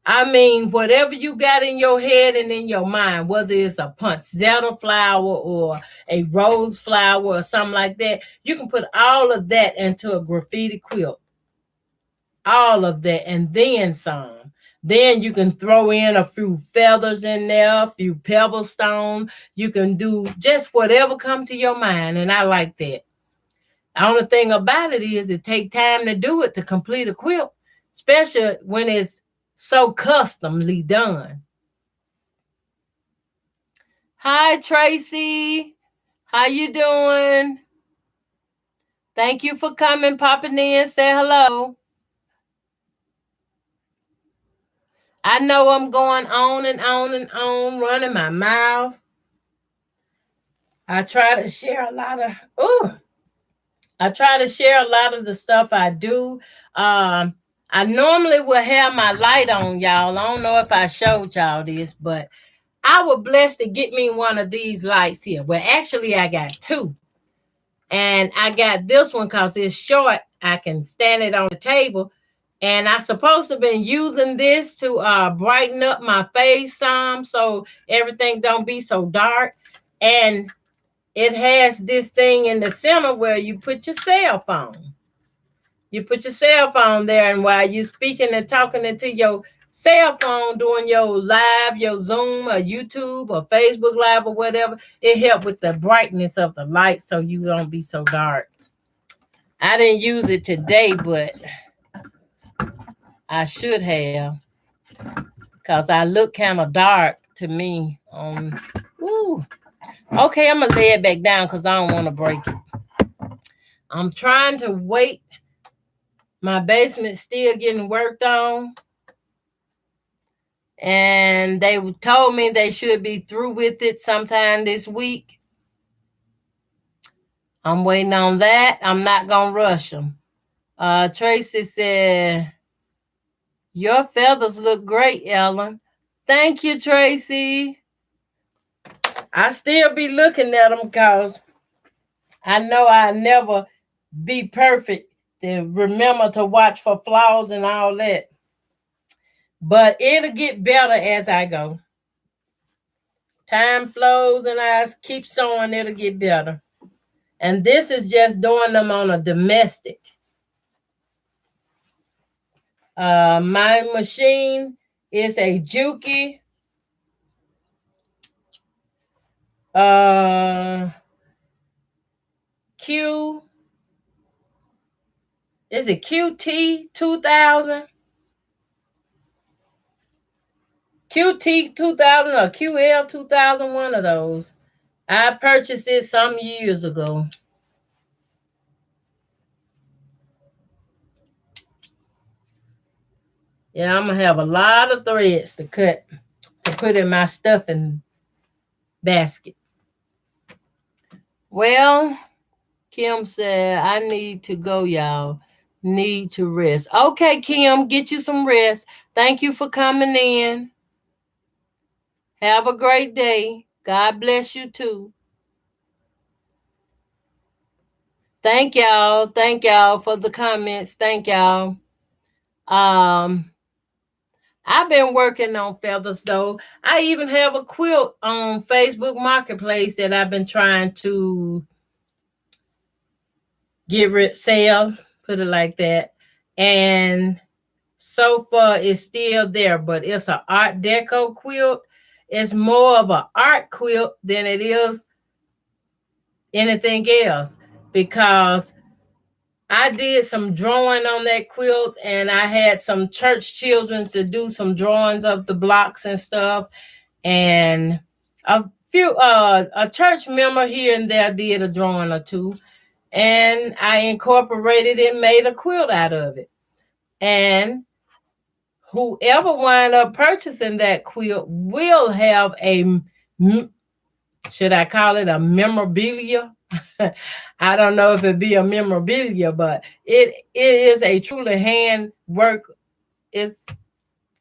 I mean, whatever you got in your head and in your mind, whether it's a poinsettia flower or a rose flower or something like that, you can put all of that into a graffiti quilt. All of that and then some. Then you can throw in a few feathers in there, a few pebble stone. You can do just whatever comes to your mind, and I like that. The only thing about it is it takes time to do it to complete a quilt, especially when it's so customly done. Hi, Tracy. How you doing? Thank you for coming, popping in. Say hello. I know I'm going on and on and on, running my mouth. I try to share a lot of the stuff I do. I normally will have my light on, y'all. I don't know if I showed y'all this, but I was blessed to get me one of these lights here. Well, actually, I got two. And I got this one because it's short. I can stand it on the table. And I supposed to have been using this to brighten up my face some so everything don't be so dark. And it has this thing in the center where you put your cell phone. You put your cell phone there, and while you're speaking and talking into your cell phone, doing your live, your Zoom or YouTube or Facebook Live or whatever, it helps with the brightness of the light so you don't be so dark. I didn't use it today, but I should have because I look kind of dark to me. Okay, I'm going to lay it back down because I don't want to break it. I'm trying to wait. My basement's still getting worked on. And they told me they should be through with it sometime this week. I'm waiting on that. I'm not going to rush them. Tracy said, your feathers look great, Ellen. Thank you, Tracy. I still be looking at them because I know I'll never be perfect to remember to watch for flaws and all that. But it'll get better as I go. Time flows and I keep sewing, it'll get better. And this is just doing them on a domestic. My machine is a Juki. Is it QT 2000? QT 2000 or QL 2000, one of those. I purchased it some years ago. Yeah, I'm going to have a lot of threads to cut to put in my stuffing basket. Well, Kim said, I need to go, y'all. Need to rest. Okay, Kim, get you some rest. Thank you for coming in. Have a great day. God bless you too. Thank y'all. Thank y'all for the comments. Thank y'all. I've been working on feathers though. I even have a quilt on Facebook Marketplace that I've been trying to sell, put it like that. And sofa is still there, but it's an Art Deco quilt. It's more of an art quilt than it is anything else, because I did some drawing on that quilt, and I had some church children to do some drawings of the blocks and stuff. And a church member here and there did a drawing or two, and I incorporated it, made a quilt out of it. And whoever wind up purchasing that quilt will have should I call it a memorabilia? I don't know if it'd be a memorabilia, but it is a truly hand work. It's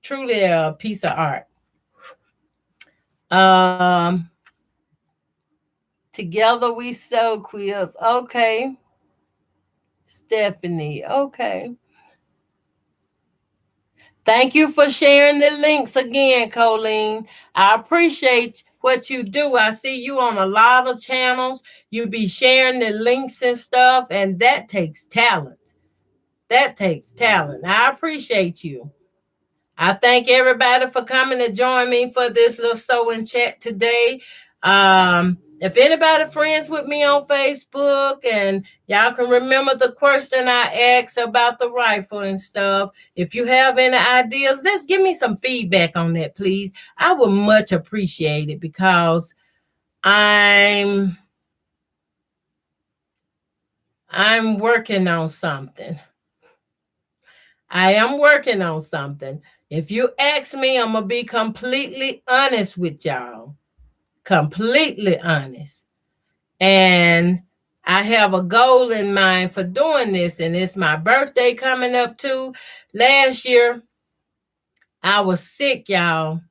truly a piece of art. Um, Together we sew quilts. Okay, Stephanie. Okay. Thank you for sharing the links again, Colleen. I appreciate what you do. I see you on a lot of channels. You be sharing the links and stuff, and that takes talent. That takes talent. I appreciate you. I thank everybody for coming to join me for this little sewing chat today. If anybody friends with me on Facebook, and y'all can remember the question I asked about the rifle and stuff. If you have any ideas, let's give me some feedback on that, please. I would much appreciate it, because I'm working on something. I am working on something. If you ask me, I'm going to be completely honest with y'all. Completely honest. And I have a goal in mind for doing this, and it's my birthday coming up too. Last year, I was sick, y'all.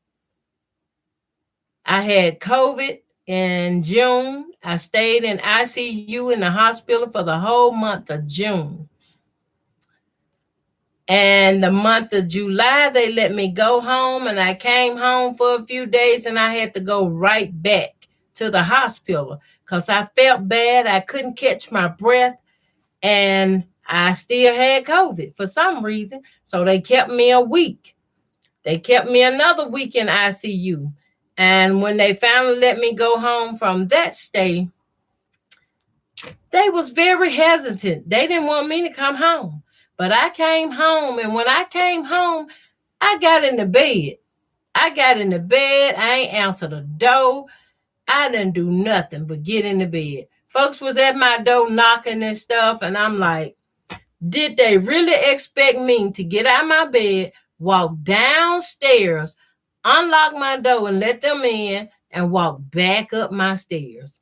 I had COVID in June. I stayed in ICU in the hospital for the whole month of June. And the month of July, they let me go home, and I came home for a few days, and I had to go right back to the hospital because I felt bad. I couldn't catch my breath, and I still had COVID for some reason. So they kept me a week. They kept me another week in ICU. And when they finally let me go home from that stay, they was very hesitant. They didn't want me to come home. But I came home, and when I came home, I got in the bed. I got in the bed. I ain't answered a door. I didn't do nothing but get in the bed. Folks was at my door knocking and stuff, and I'm like, did they really expect me to get out of my bed, walk downstairs, unlock my door and let them in, and walk back up my stairs?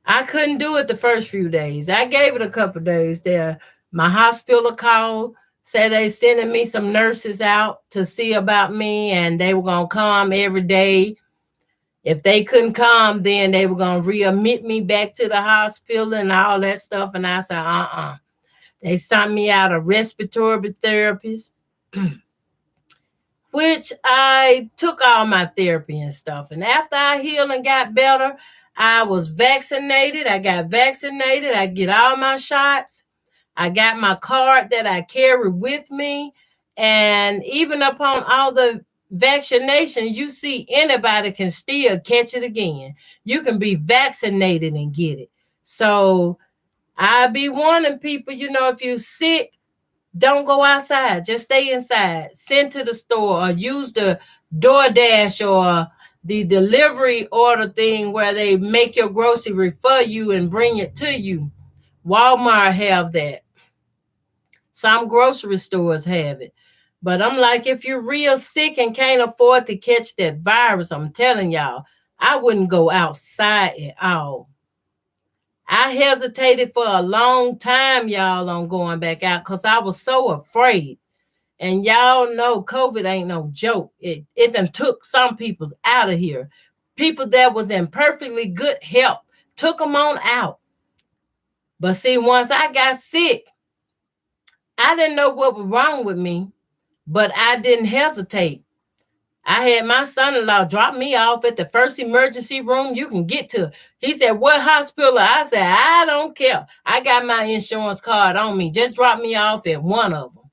I couldn't do it the first few days. I gave it a couple days there. My hospital called, said they sending me some nurses out to see about me, and they were going to come every day. If they couldn't come, then they were going to readmit me back to the hospital and all that stuff. And I said, They sent me out a respiratory therapist, which I took all my therapy and stuff. And after I healed and got better, I was vaccinated. I got vaccinated. I get all my shots. I got my card that I carry with me. And even upon all the vaccinations, you see anybody can still catch it again. You can be vaccinated and get it. So I be warning people, if you're sick, don't go outside. Just stay inside. Send to the store, or use the DoorDash or the delivery order thing where they make your grocery for you and bring it to you. Walmart have that. Some grocery stores have it. But I'm like, if you're real sick and can't afford to catch that virus, I'm telling y'all, I wouldn't go outside at all. I hesitated for a long time, y'all, on going back out because I was so afraid. And y'all know COVID ain't no joke. It done took some people out of here. People that was in perfectly good health, took them on out. But see, once I got sick, I didn't know what was wrong with me, but I didn't hesitate. I had my son-in-law drop me off at the first emergency room you can get to. He said, "What hospital?" I said, "I don't care. I got my insurance card on me. Just drop me off at one of them."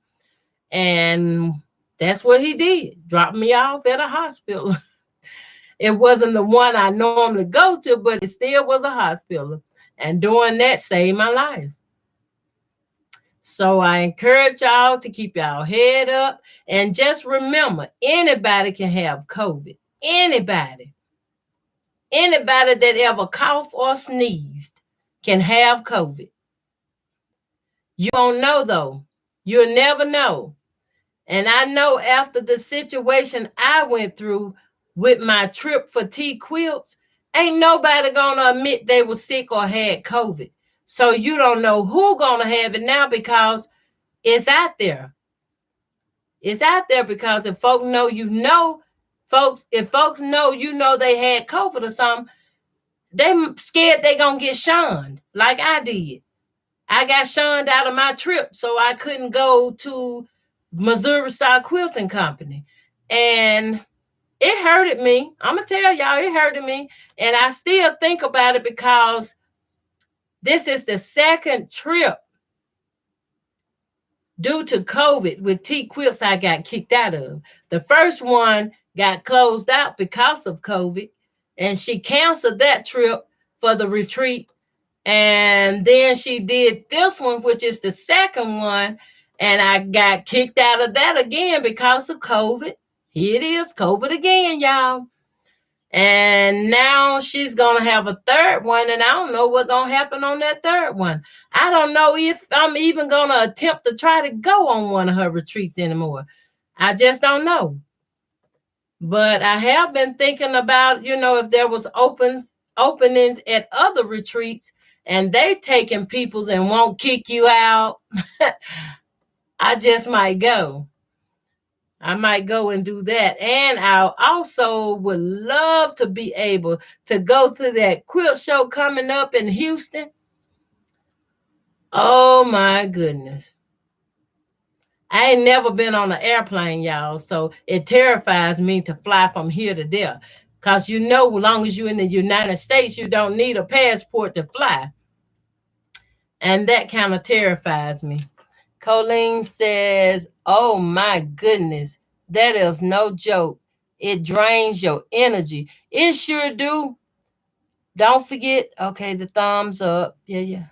And that's what he did. Drop me off at a hospital. It wasn't the one I normally go to, but it still was a hospital. And doing that saved my life. So I encourage y'all to keep y'all head up. And just remember, anybody can have COVID. Anybody. Anybody that ever coughed or sneezed can have COVID. You don't know, though. You'll never know. And I know after the situation I went through with my trip for T-Quilts, ain't nobody gonna admit they were sick or had COVID. So you don't know who gonna have it now because it's out there. It's out there because if folks know if folks know they had COVID or something, they scared they gonna get shunned like I did. I got shunned out of my trip, so I couldn't go to Missouri Star Quilting Company. And it hurted me. I'm going to tell y'all, it hurted me. And I still think about it because this is the second trip due to COVID with T-Quilts I got kicked out of. The first one got closed out because of COVID, and she canceled that trip for the retreat. And then she did this one, which is the second one, and I got kicked out of that again because of COVID. Here it is, COVID again, y'all. And now she's going to have a third one, and I don't know what's going to happen on that third one. I don't know if I'm even going to attempt to try to go on one of her retreats anymore. I just don't know. But I have been thinking about, if there was openings at other retreats and they taking people's and won't kick you out, I just might go. I might go and do that. And I also would love to be able to go to that quilt show coming up in Houston. Oh my goodness. I ain't never been on an airplane, y'all. So it terrifies me to fly from here to there. Because as long as you're in the United States, you don't need a passport to fly. And that kind of terrifies me. Colleen says, "Oh my goodness, that is no joke. It drains your energy." It sure do. Don't forget, okay, the thumbs up. Yeah.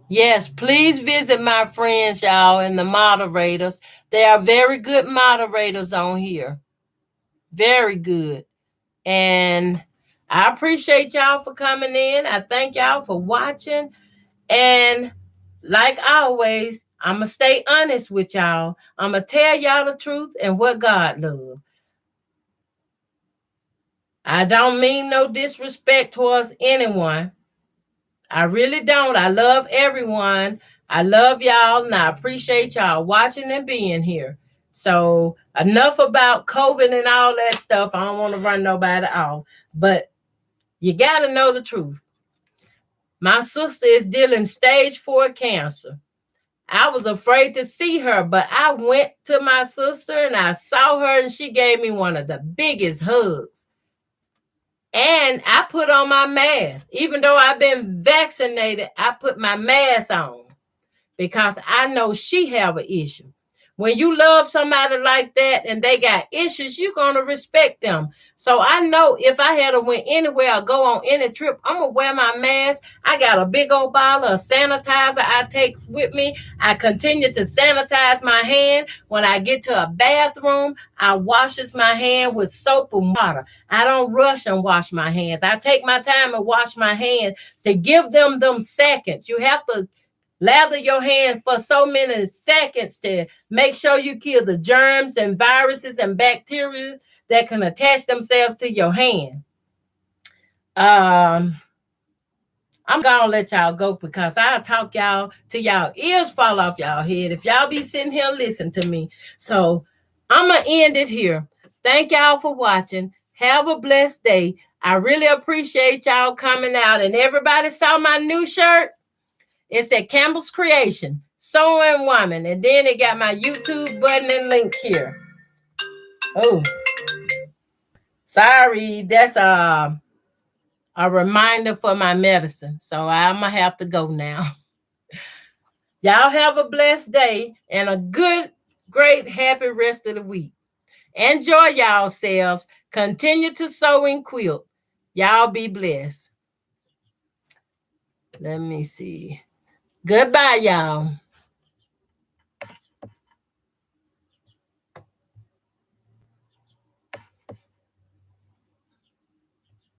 Yes, please visit my friends, y'all, and the moderators. They are very good moderators on here. Very good. And I appreciate y'all for coming in. I thank y'all for watching. And like always, I'm going to stay honest with y'all. I'm going to tell y'all the truth and what God loves. I don't mean no disrespect towards anyone. I really don't. I love everyone. I love y'all, and I appreciate y'all watching and being here. So enough about COVID and all that stuff. I don't want to run nobody off. But you got to know the truth. My sister is dealing stage 4 cancer. I was afraid to see her, but I went to my sister and I saw her, and she gave me one of the biggest hugs. And I put on my mask. Even though I've been vaccinated, I put my mask on because I know she have an issue. When you love somebody like that and they got issues, you're going to respect them. So I know if I had to went anywhere or go on any trip, I'm going to wear my mask. I got a big old bottle of sanitizer I take with me. I continue to sanitize my hand. When I get to a bathroom, I washes my hand with soap and water. I don't rush and wash my hands. I take my time and wash my hands to give them seconds. You have to lather your hand for so many seconds to make sure you kill the germs and viruses and bacteria that can attach themselves to your hand. I'm gonna let y'all go because I'll talk y'all till y'all ears fall off y'all head if y'all be sitting here listening to me. So I'm gonna end it here. Thank y'all for watching. Have a blessed day. I really appreciate y'all coming out, and everybody saw my new shirt. It's at Campbell's Creation. Sewing Woman. And then it got my YouTube button and link here. Oh, sorry. That's a reminder for my medicine. So I'm going to have to go now. Y'all have a blessed day and a good, great, happy rest of the week. Enjoy yourselves. Continue to sew and quilt. Y'all be blessed. Let me see. Goodbye, y'all.